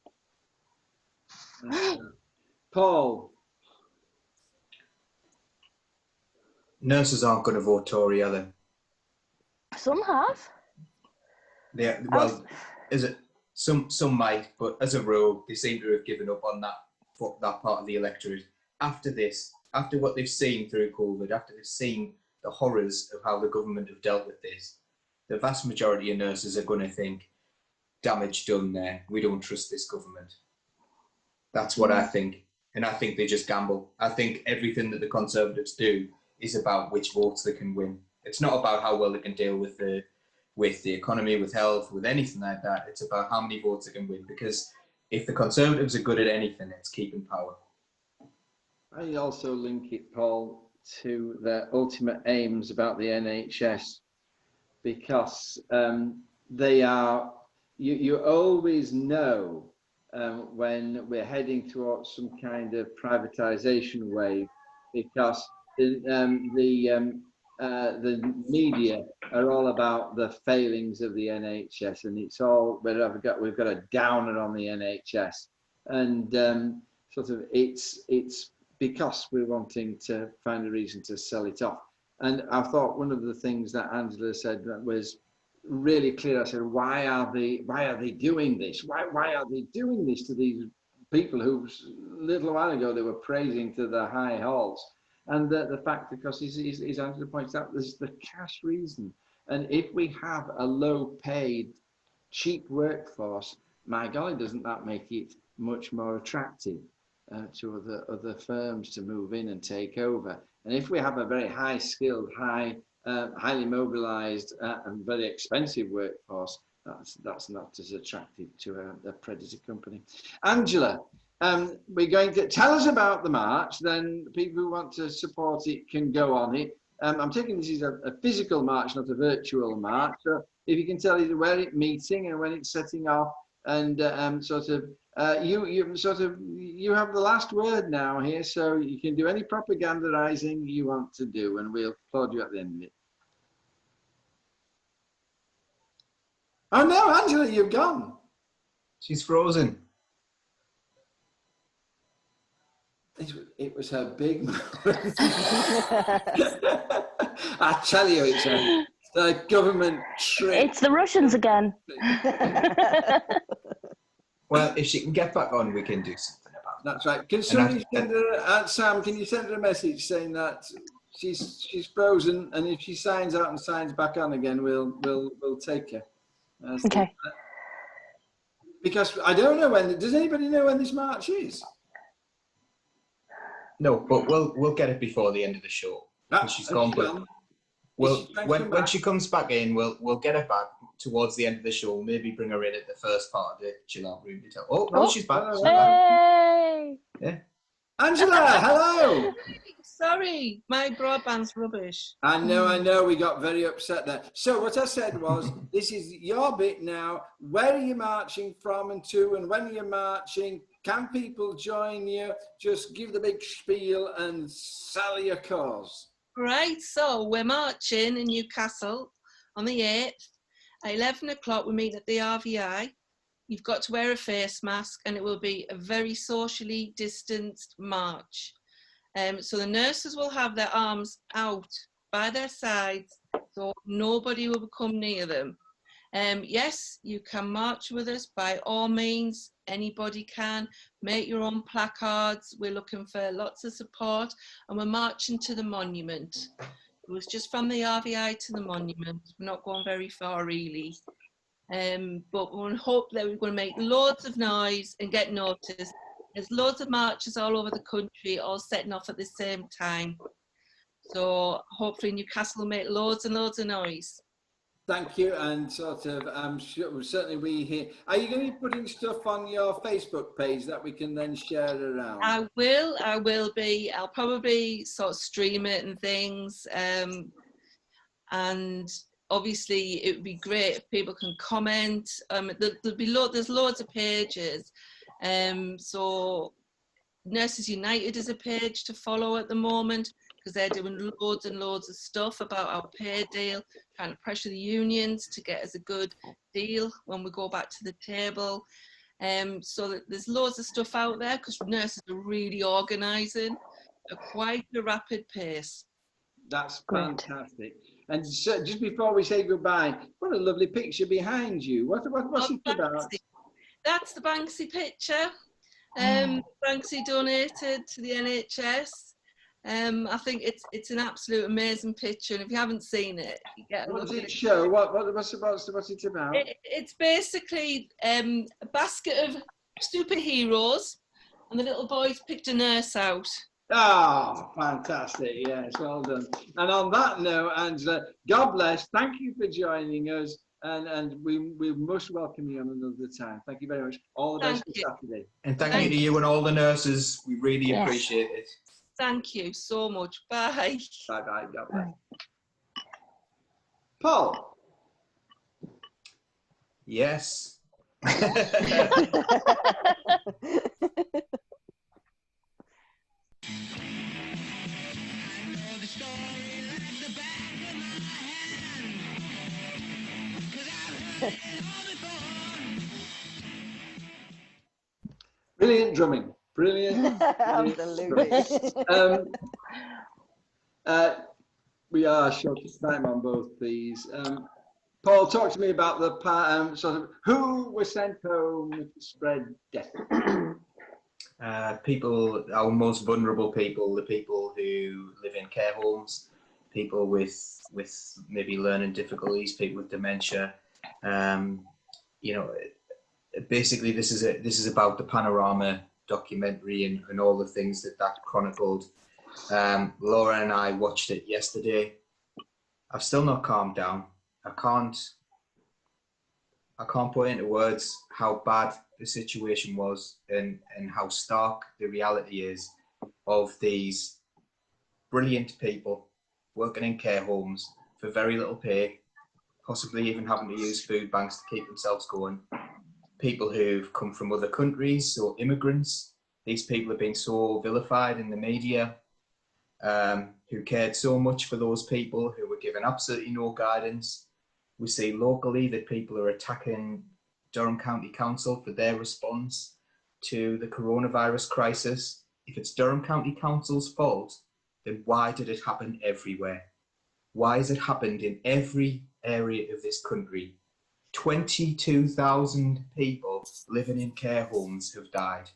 Paul. Nurses aren't going to vote Tory, are they? Some have. Yeah, well, is it? Some might, but as a rule, they seem to have given up on that part of the electorate. After this, after what they've seen through COVID, after they've seen the horrors of how the government have dealt with this, the vast majority of nurses are going to think, damage done there. We don't trust this government. That's what I think. And I think they just gamble. I think everything that the Conservatives do is about which votes they can win. It's not about how well they can deal with the economy, with health, with anything like that. It's about how many votes they can win. Because if the Conservatives are good at anything, it's keeping power. I also link it, Paul, to their ultimate aims about the NHS, because they are, you always know when we're heading towards some kind of privatization wave, because the media are all about the failings of the NHS, and it's all, we've got a downer on the NHS, and sort of it's because we're wanting to find a reason to sell it off. And I thought one of the things that Angela said was really clear. I said, why are they doing this? Why are they doing this to these people who a little while ago they were praising to the high halls? And the fact, because as Angela points out, there's the cash reason. And if we have a low paid, cheap workforce, my golly, doesn't that make it much more attractive to other firms to move in and take over? And if we have a very high skilled, highly mobilized and very expensive workforce, that's not as attractive to a predator company. Angela, we're going to tell us about the march. Then people who want to support it can go on it. I'm taking this is a physical march, not a virtual march. So if you can tell us where it's meeting and when it's setting off, and you have the last word now here, so you can do any propagandizing you want to do, and we'll applaud you at the end of it. Oh no, Angela, you've gone. She's frozen. It was her big moment. I tell you, it's a government trick. It's the Russians again. Well, if she can get back on, we can do something about it. That's right. Can somebody send her, Sam, can you send her a message saying that she's frozen, and if she signs out and signs back on again, we'll take her. Okay. Because I don't know when. Does anybody know when this march is? No, but we'll get it before the end of the show. She's gone, but when she comes back in, we'll get her back towards the end of the show. Maybe bring her in at the first part of the chill out room to tell. Oh no, she's back. Hey! Yeah. Angela, hello. Sorry, my broadband's rubbish. I know. We got very upset there. So what I said was, this is your bit now. Where are you marching from and to, and when are you marching? Can people join you? Just give the big spiel and sell your cause. Right, so we're marching in Newcastle on the 8th. At 11 o'clock, we meet at the RVI. You've got to wear a face mask, and it will be a very socially distanced march. So the nurses will have their arms out by their sides, so nobody will come near them. Yes, you can march with us by all means. Anybody can. Make your own placards. We're looking for lots of support, and we're marching to the monument. It was just from the RVI to the monument. We're not going very far, really. But we hope that we're going to make loads of noise and get noticed. There's loads of marches all over the country, all setting off at the same time. So hopefully Newcastle will make loads and loads of noise. Thank you, and certainly we here. Are you going to be putting stuff on your Facebook page that we can then share around? I will be. I'll probably sort of stream it and things. And obviously it would be great if people can comment. There's loads of pages. So Nurses United is a page to follow at the moment, because they're doing loads and loads of stuff about our pay deal, trying to pressure the unions to get us a good deal when we go back to the table. So that there's loads of stuff out there, because nurses are really organising at quite a rapid pace. That's fantastic. And so just before we say goodbye, what a lovely picture behind you. What's it about? That's the Banksy picture. Banksy donated to the NHS. I think it's an absolute amazing picture, and if you haven't seen it, you get a what look does at it it. show? What's it about? It's basically a basket of superheroes, and the little boys picked a nurse out. Oh, fantastic. Yes, well done. And on that note, Angela, God bless. Thank you for joining us. And we must welcome you on another time. Thank you very much. All the best for Saturday. And thank you to you and all the nurses. We really appreciate it. Thank you so much. Bye. Bye-bye. God bless. Paul. Yes. Brilliant drumming. Brilliant. Absolutely. We are short of time on both these. Paul, talk to me about the sort of who was sent home to spread death. People, our most vulnerable people, the people who live in care homes, people with maybe learning difficulties, people with dementia. You know, basically this is about the Panorama documentary and all the things that chronicled. Laura and I watched it yesterday. I've still not calmed down. I can't put into words how bad the situation was and how stark the reality is of these brilliant people working in care homes for very little pay, possibly even having to use food banks to keep themselves going. People who've come from other countries, so immigrants. These people have been so vilified in the media, who cared so much for those people, who were given absolutely no guidance. We see locally that people are attacking Durham County Council for their response to the coronavirus crisis. If it's Durham County Council's fault, then why did it happen everywhere? Why has it happened in every area of this country? 22,000 people living in care homes have died.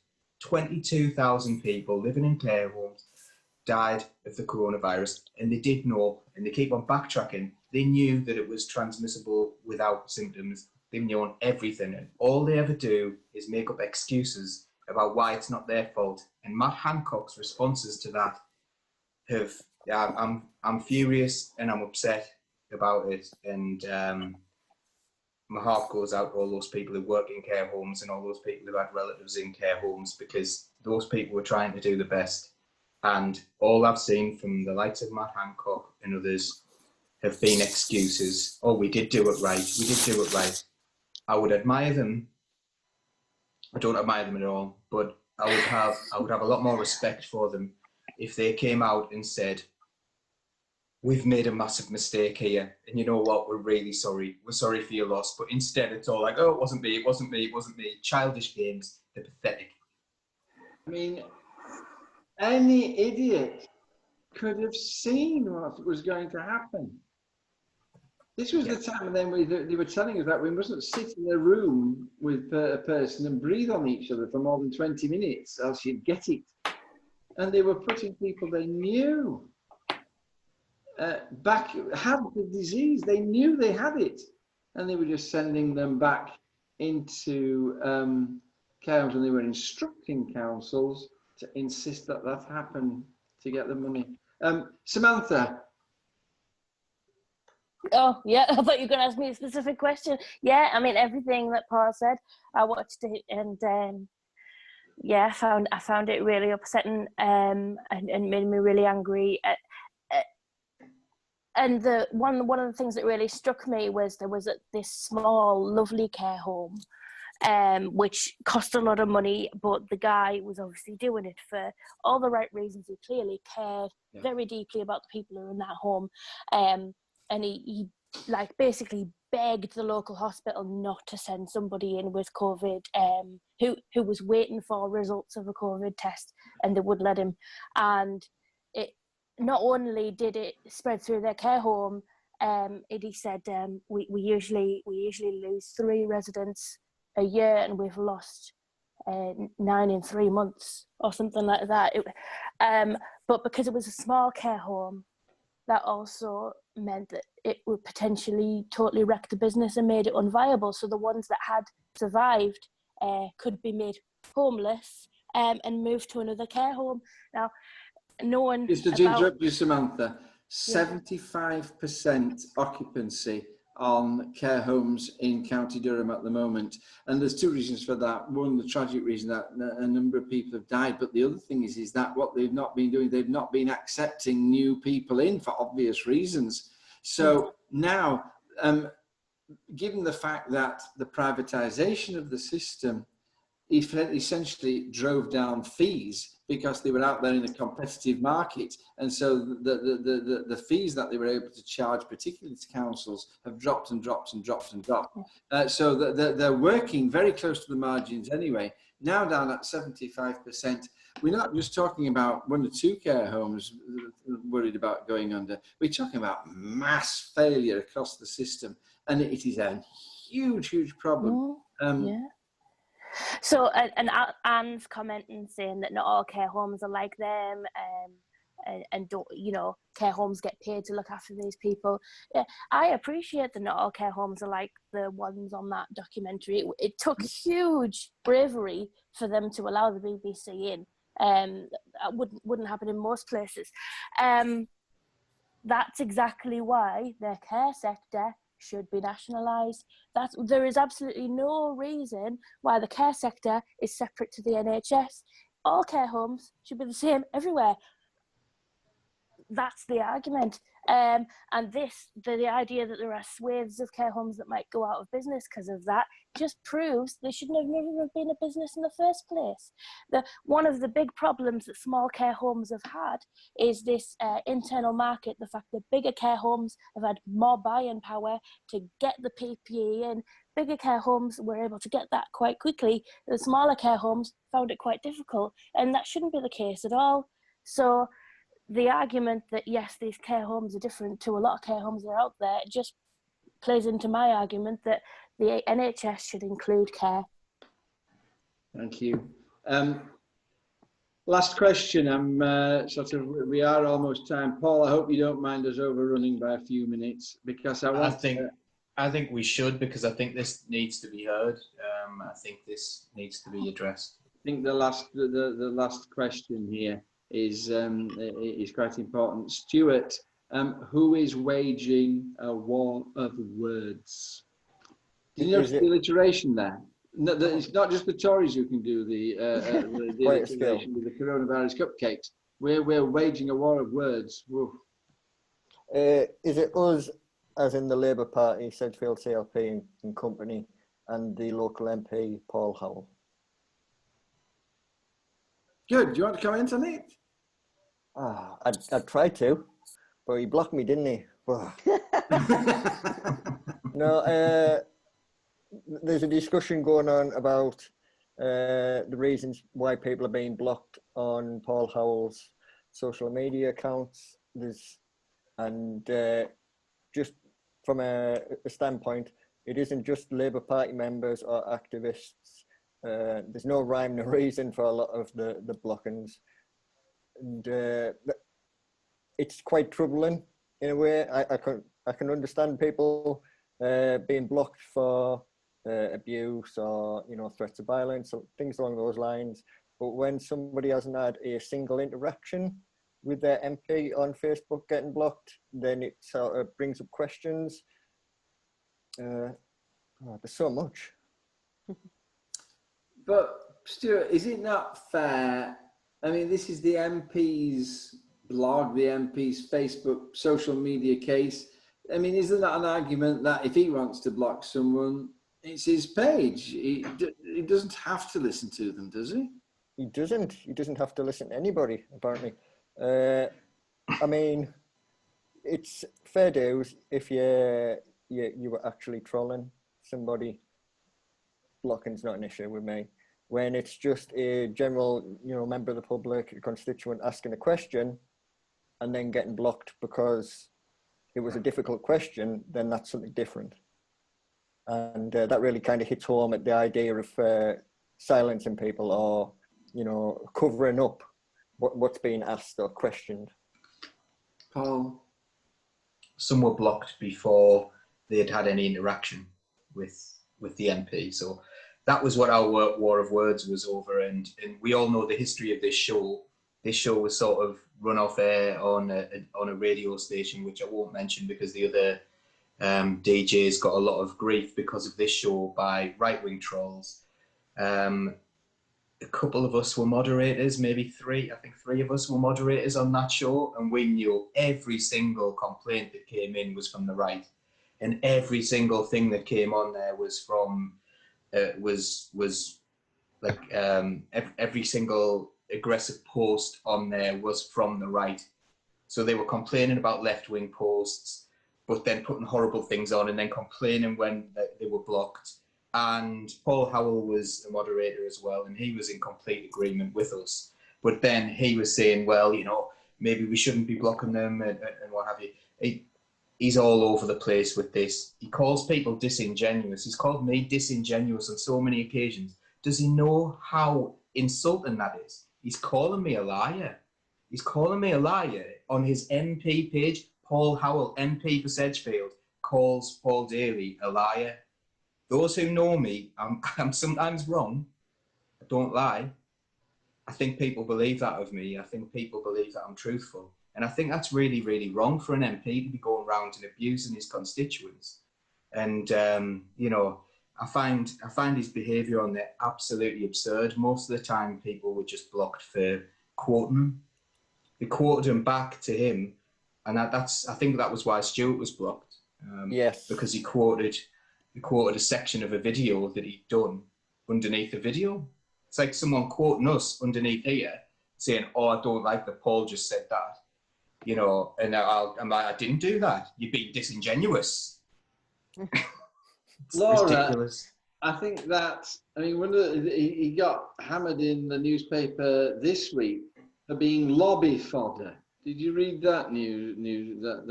22,000 people living in care homes died of the coronavirus, and they did know, and they keep on backtracking. They knew that it was transmissible without symptoms. They've known everything, and all they ever do is make up excuses about why it's not their fault. And Matt Hancock's responses to that have, I'm furious and I'm upset about it, and my heart goes out to all those people who work in care homes and all those people who had relatives in care homes, because those people were trying to do the best. And all I've seen from the likes of Matt Hancock and others have been excuses. Oh, we did do it right. We did do it right. I would admire them. I don't admire them at all, but I would have a lot more respect for them if they came out and said, we've made a massive mistake here, and you know what, we're really sorry. We're sorry for your loss. But instead it's all like, oh, it wasn't me, it wasn't me, it wasn't me. Childish games, they're pathetic. I mean, any idiot could have seen what was going to happen. This was the time then they were telling us that we mustn't sit in a room with a person and breathe on each other for more than 20 minutes, else you'd get it. And they were putting people they knew back, had the disease. They knew they had it, and they were just sending them back into care homes, and they were instructing councils to insist that that happened to get the money. Samantha. Oh, yeah, I thought you were going to ask me a specific question. Yeah, I mean, everything that Paul said, I watched it, and yeah, I found it really upsetting, and made me really angry. And one of the things that really struck me was there was this small, lovely care home, which cost a lot of money, but the guy was obviously doing it for all the right reasons. He clearly cared very deeply about the people who were in that home, and he like basically begged the local hospital not to send somebody in with COVID, who was waiting for results of a COVID test, and they would let him. And it not only did it spread through their care home, he said, we usually lose 3 residents a year, and we've lost 9 in 3 months or something like that. But because it was a small care home, that also meant that it would potentially totally wreck the business and made it unviable. So the ones that had survived could be made homeless and moved to another care home. Now, no one... Just to interrupt you, Samantha, 75% occupancy on care homes in County Durham at the moment. And there's 2 reasons for that. One, the tragic reason that a number of people have died. But the other thing is that what they've not been doing, they've not been accepting new people in for obvious reasons. So now, given the fact that the privatisation of the system essentially drove down fees because they were out there in a competitive market, and so the fees that they were able to charge, particularly to councils, have dropped and dropped and dropped and dropped. So they're working very close to the margins anyway. Now down at 75%. We're not just talking about 1 or 2 care homes worried about going under. We're talking about mass failure across the system, and it is a huge, huge problem. So, and Anne's commenting saying that not all care homes are like them, and don't, care homes get paid to look after these people. Yeah, I appreciate that not all care homes are like the ones on that documentary. It took huge bravery for them to allow the BBC in. That wouldn't happen in most places. That's exactly why their care sector should be nationalised. There is absolutely no reason why the care sector is separate to the NHS. All care homes should be the same everywhere. That's the argument. And the idea that there are swathes of care homes that might go out of business because of that just proves they should never have been a business in the first place. One of the big problems that small care homes have had is this internal market, the fact that bigger care homes have had more buying power to get the PPE in. Bigger care homes were able to get that quite quickly. The smaller care homes found it quite difficult, and that shouldn't be the case at all. So the argument that, yes, these care homes are different to a lot of care homes that are out there just plays into my argument that the NHS should include care. Thank you. Last question. We are almost time. Paul, I hope you don't mind us overrunning by a few minutes, because I think we should, because I think this needs to be heard. I think this needs to be addressed. I think the last question here is quite important. Stuart, who is waging a war of words? Do you notice the alliteration there? No, it's not just the Tories who can do the alliteration with the coronavirus cupcakes. We're waging a war of words. Is it us, as in the Labour Party, Sedgefield CLP and company, and the local MP, Paul Howell? Good. Do you want to comment on it? I'd try to, but he blocked me, didn't he? No, there's a discussion going on about the reasons why people are being blocked on Paul Howell's social media accounts. Just from a standpoint, it isn't just Labour Party members or activists. There's no rhyme or reason for a lot of the blockings. And it's quite troubling in a way. I can understand people being blocked for abuse or threats of violence or things along those lines. But when somebody hasn't had a single interaction with their MP on Facebook getting blocked, then it sort of brings up questions. There's so much. But Stuart, is it not fair? I mean, this is the MP's blog, the MP's Facebook social media case. I mean, isn't that an argument that if he wants to block someone, it's his page? He doesn't have to listen to them, does he? He doesn't. He doesn't have to listen to anybody, apparently. I mean, it's fair dues if you were actually trolling somebody. Blocking's not an issue with me. When it's just a general, member of the public, a constituent asking a question and then getting blocked because it was a difficult question, then that's something different. And that really kind of hits home at the idea of silencing people or, covering up what's being asked or questioned. Paul? Some were blocked before they had any interaction with the MP. So that was what our war of words was over. And we all know the history of this show. This show was sort of run off air on a radio station, which I won't mention because the other DJs got a lot of grief because of this show by right-wing trolls. A couple of us were moderators, maybe three. I think three of us were moderators on that show, and we knew every single complaint that came in was from the right, and every single thing that came on there was from every single aggressive post on there was from the right. So they were complaining about left-wing posts, but then putting horrible things on and then complaining when they were blocked. And Paul Howell was a moderator as well, and he was in complete agreement with us. But then he was saying, well, maybe we shouldn't be blocking them and what have you. He's all over the place with this. He calls people disingenuous. He's called me disingenuous on so many occasions. Does he know how insulting that is? He's calling me a liar. He's calling me a liar on his MP page. Paul Howell, MP for Sedgefield, calls Paul Daly a liar. Those who know me, I'm sometimes wrong. I don't lie. I think people believe that of me. I think people believe that I'm truthful. And I think that's really, really wrong for an MP to be going around and abusing his constituents. And you know, I find his behaviour on there absolutely absurd. Most of the time, people were just blocked for quoting him. They quoted him back to him, and I think that was why Stuart was blocked. Yes. Because he quoted a section of a video that he'd done underneath the video. It's like someone quoting us underneath here, saying, "Oh, I don't like that Paul just said that," you know, and I didn't do that. You're being disingenuous. It's Laura, ridiculous. I think that, I mean, he got hammered in the newspaper this week for being lobby fodder. Did you read that news?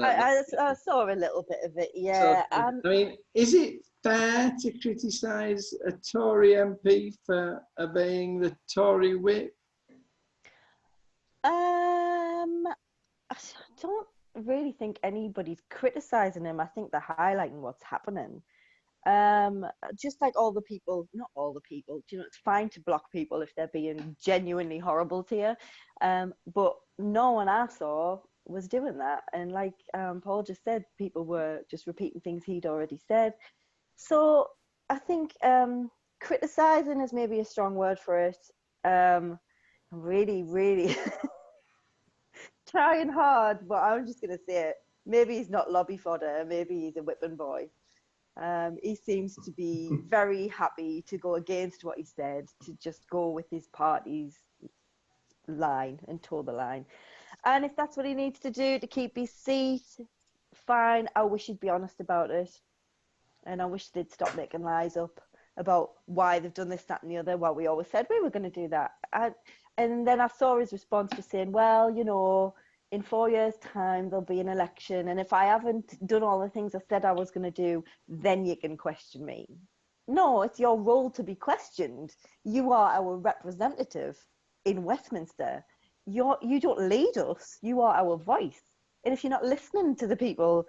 I saw a little bit of it, yeah. I mean, is it fair to criticise a Tory MP for obeying the Tory whip? I don't really think anybody's criticising him. I think they're highlighting what's happening. Just like all the people, not all the people, you know, it's fine to block people if they're being genuinely horrible to you. But no one I saw was doing that. And like Paul just said, people were just repeating things he'd already said. So I think criticising is maybe a strong word for it. I'm really, really trying hard, but I'm just going to say it. Maybe he's not lobby fodder. Maybe he's a whipping boy. He seems to be very happy to go against what he said, to just go with his party's line and toe the line. And if that's what he needs to do to keep his seat, fine. I wish he'd be honest about it. And I wish they'd stop making lies up about why they've done this, that and the other. Well, we always said we were going to do that. And then I saw his response for saying, well, you know, in 4 years' time, there'll be an election. And if I haven't done all the things I said I was going to do, then you can question me. No, it's your role to be questioned. You are our representative in Westminster. You don't lead us. You are our voice. And if you're not listening to the people,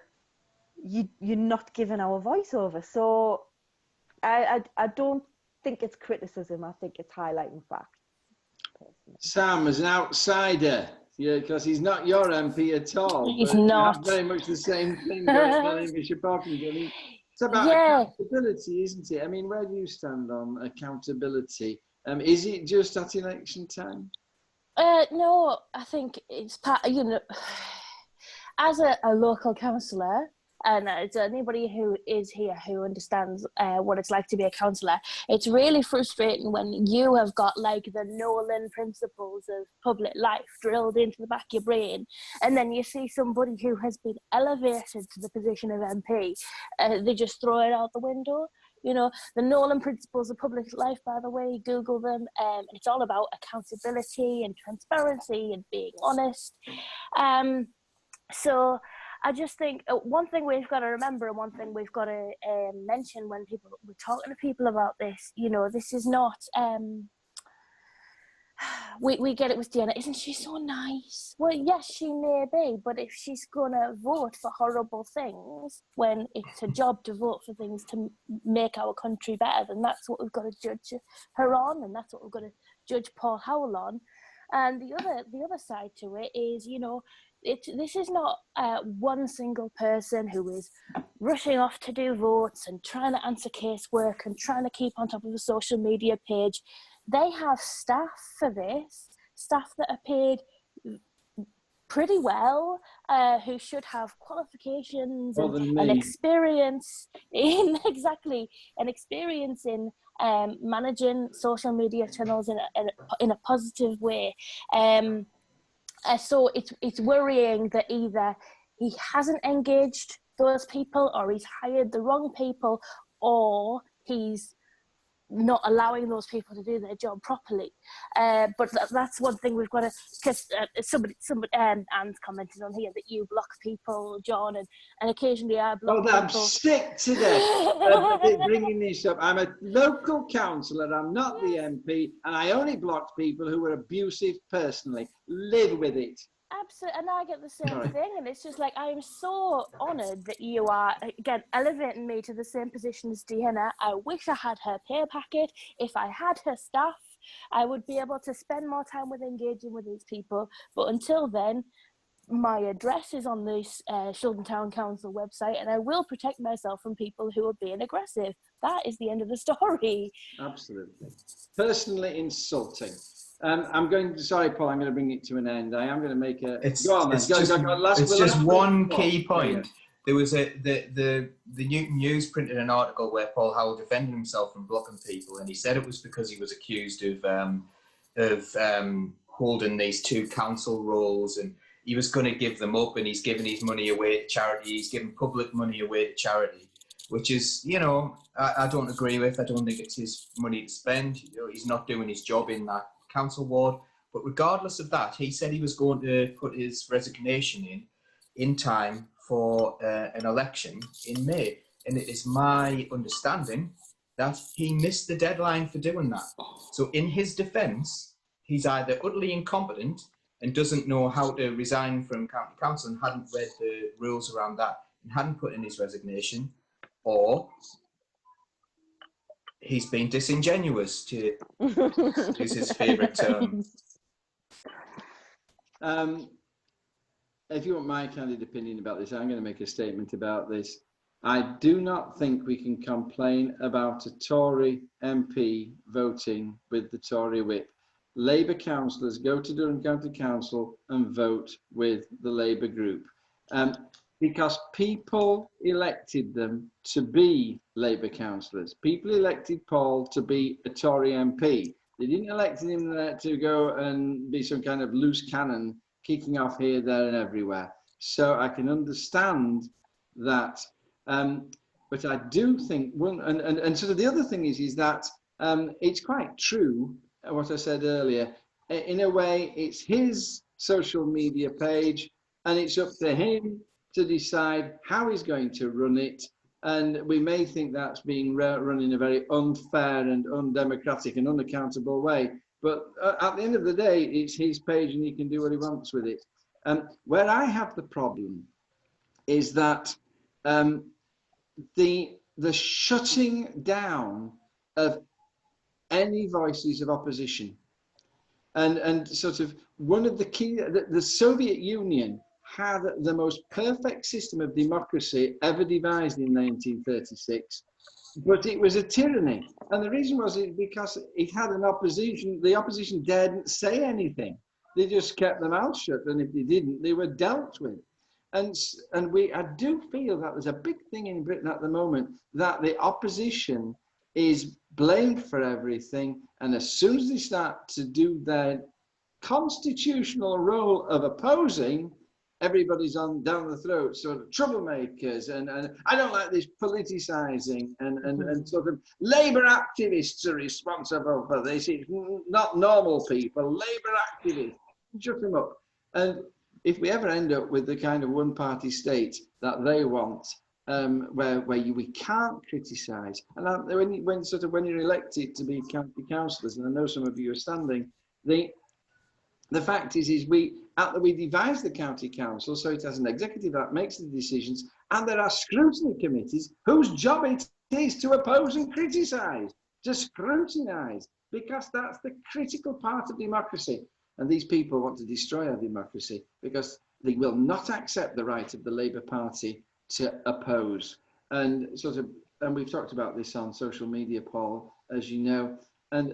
you're not giving our voice over. So I don't think it's criticism. I think it's highlighting facts. Personally. Sam, as an outsider, yeah, because he's not your MP at all. He's but not. You have very much the same thing going on in Bishop Auckland. I mean, it's about accountability, isn't it? I mean, where do you stand on accountability? Is it just at election time? No, I think it's part, you know, as a local councillor, and as anybody who is here who understands what it's like to be a councillor, it's really frustrating when you have got like the Nolan principles of public life drilled into the back of your brain, and then you see somebody who has been elevated to the position of MP, they just throw it out the window. You know, the Nolan principles of public life, by the way, Google them, and it's all about accountability and transparency and being honest. So I just think one thing we've got to remember, and one thing we've got to mention when we're talking to people about this, you know, this is not, we get it with Diana, isn't she so nice? Well, yes, she may be, but if she's going to vote for horrible things when it's her job to vote for things to make our country better, then that's what we've got to judge her on, and that's what we've got to judge Paul Howell on. And the other side to it is, you know, this is not one single person who is rushing off to do votes and trying to answer casework and trying to keep on top of a social media page. They have staff for this, staff that are paid pretty well, who should have qualifications and experience in managing social media channels in a positive way. So it's worrying that either he hasn't engaged those people, or he's hired the wrong people, or he's not allowing those people to do their job properly. But that's one thing we've got to, because somebody Anne's commented on here that you block people, John, and occasionally I block people. I'm sick to death bringing this up. I'm a local councillor, I'm not the MP, and I only blocked people who were abusive personally. Live with it. Absolutely, and I get the same thing, and it's just like, I am so honoured that you are, again, elevating me to the same position as Deanna. I wish I had her pay packet. If I had her staff, I would be able to spend more time with engaging with these people, but until then, my address is on the Shildon Town Council website, and I will protect myself from people who are being aggressive. That is the end of the story. Absolutely. Personally insulting. I'm going to, sorry, Paul, I'm going to bring it to an end. I am going to make a, It's go on, man. it's just one key point. Yeah. There was the Newton News printed an article where Paul Howell defended himself from blocking people, and he said it was because he was accused of holding these 2 council roles, and he was going to give them up, and he's giving his money away to charity. He's giving public money away to charity, which is, you know, I don't agree with. I don't think it's his money to spend. You know, he's not doing his job in that council ward. But regardless of that, he said he was going to put his resignation in time for an election in May. And it is my understanding that he missed the deadline for doing that. So in his defence, he's either utterly incompetent and doesn't know how to resign from county council and hadn't read the rules around that and hadn't put in his resignation, or he's been disingenuous, to use his favourite term. If you want my candid opinion about this, I'm going to make a statement about this. I do not think we can complain about a Tory MP voting with the Tory whip. Labour councillors go to Durham County Council and vote with the Labour group. Because people elected them to be Labour councillors. People elected Paul to be a Tory MP. They didn't elect him to go and be some kind of loose cannon kicking off here, there and everywhere. So I can understand that. But I do think one, and sort of the other thing is that it's quite true what I said earlier. In a way, it's his social media page, and it's up to him to decide how he's going to run it. And we may think that's being run in a very unfair and undemocratic and unaccountable way. But at the end of the day, it's his page and he can do what he wants with it. Where I have the problem is that the shutting down of any voices of opposition. And sort of one of the key, the Soviet Union had the most perfect system of democracy ever devised in 1936, but it was a tyranny. And the reason was because it had an opposition. The opposition daredn't say anything. They just kept their mouths shut, and if they didn't, they were dealt with. And I do feel that there's a big thing in Britain at the moment that the opposition is blamed for everything, and as soon as they start to do their constitutional role of opposing, everybody's on down the throat, sort of troublemakers, and I don't like this politicizing, and sort of Labour activists are responsible for this. It's not normal people, Labour activists, shut them up. And if we ever end up with the kind of one-party state that they want, where we can't criticise, and when you're elected to be county councillors, and I know some of you are standing, the fact is we devise the county council, so it has an executive that makes the decisions, and there are scrutiny committees whose job it is to oppose and criticise, to scrutinise, because that's the critical part of democracy. And these people want to destroy our democracy because they will not accept the right of the Labour Party to oppose. And we've talked about this on social media, Paul, as you know, and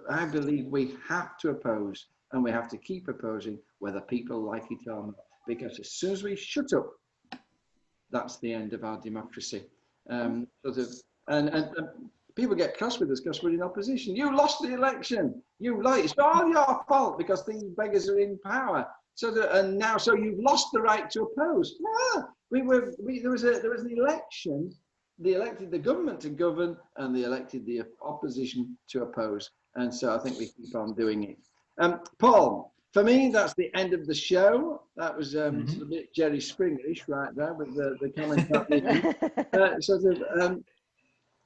I believe we have to oppose, and we have to keep opposing, whether people like it or not, because as soon as we shut up, that's the end of our democracy. And people get cross with us because we're in opposition. You lost the election. It's all your fault because these beggars are in power. So you've lost the right to oppose. No, there was an election. They elected the government to govern, and they elected the opposition to oppose. And so I think we keep on doing it. Paul, for me, that's the end of the show. That was a bit Jerry Springerish right there with the comment.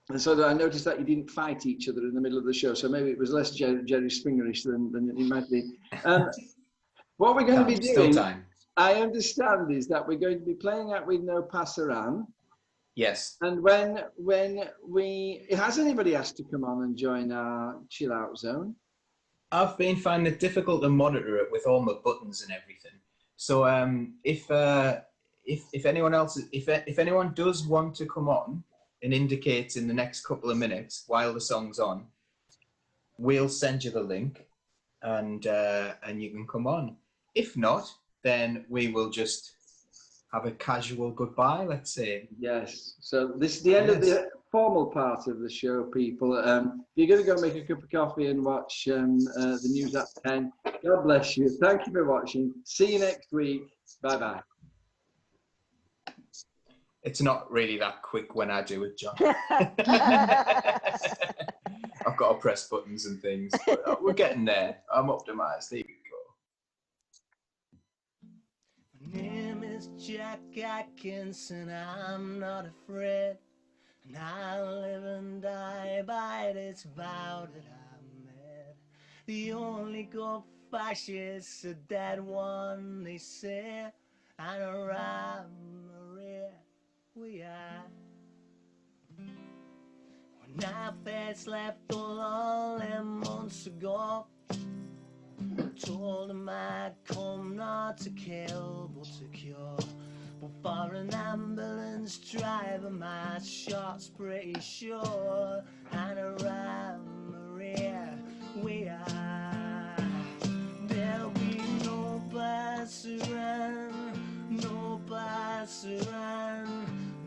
I noticed that you didn't fight each other in the middle of the show, so maybe it was less Jerry Springerish than it might be. What we're going to be doing, I understand, is that we're going to be playing out with No Passaran. Yes. And when has anybody asked to come on and join our chill out zone? I've been finding it difficult to monitor it with all my buttons and everything. So if anyone else, if anyone does want to come on and indicate in the next couple of minutes while the song's on, we'll send you the link, and you can come on. If not, then we will just have a casual goodbye, let's say. Yes. So this is the end of the formal part of the show, people. You're going to go make a cup of coffee and watch the news at 10. God bless you. Thank you for watching. See you next week. Bye-bye. It's not really that quick when I do it, John. I've got to press buttons and things, but we're getting there. I'm optimised. There you go. My name is Jack Atkinson, I'm not afraid, and I live and die by this vow that I made. The only good fascist's a dead one, they say, and around Maria we are. When I first left all them months ago, told him I'd come not to kill but to cure. But for an ambulance driver my shot's pretty sure. And around Maria we are. There'll be no Basuran, no Basuran,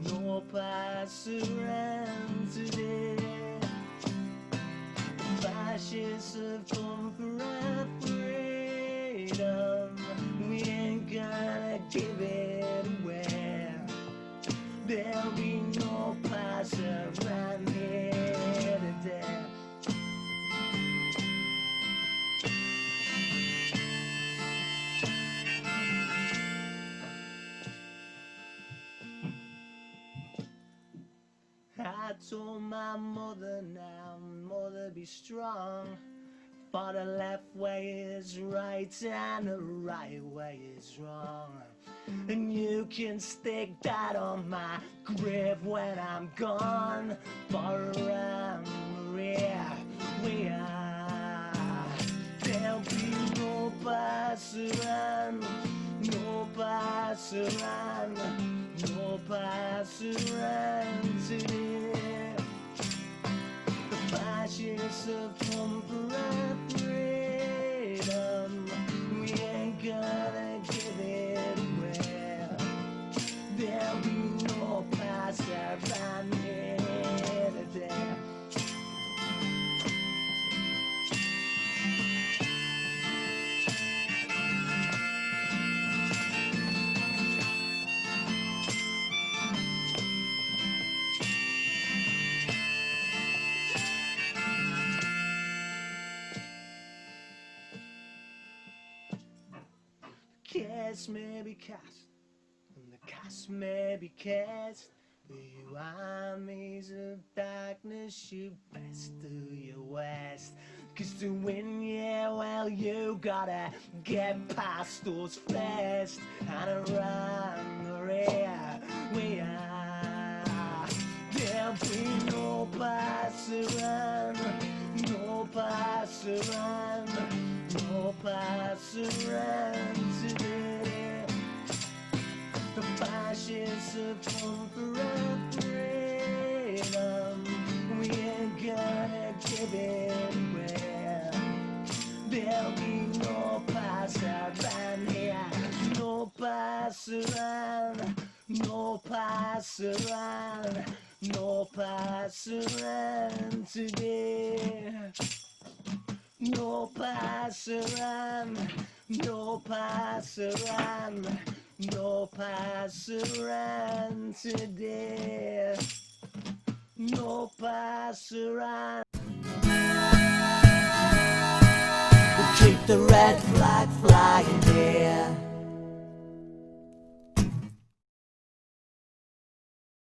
no Basuran today. Fascists have come for our freedom, we ain't gonna give it away. There'll be no pass around here today. I told my mother now, mother be strong, for the left way is right and the right way is wrong. And you can stick that on my grave when I'm gone. For around Maria we are. There'll be no Basuran, no Basuran, no Basuran today. The fascists have come for our freedom, we ain't gonna give it away. There'll be no pass around here today. Cast may be cast, and the cast may be cast, but you armies of darkness, you best do your worst. 'Cause to win, yeah, well, you gotta get past those first. And around Maria we are. There'll be no pass around, no pass around, no pass around today. The fascists have come for our freedom, we ain't gonna give it away. There'll be no pass around here, no pass around, no pass around, no pass around today. No pass around, no pass around, no pass around today. No pass around. We'll keep the red flag flying here.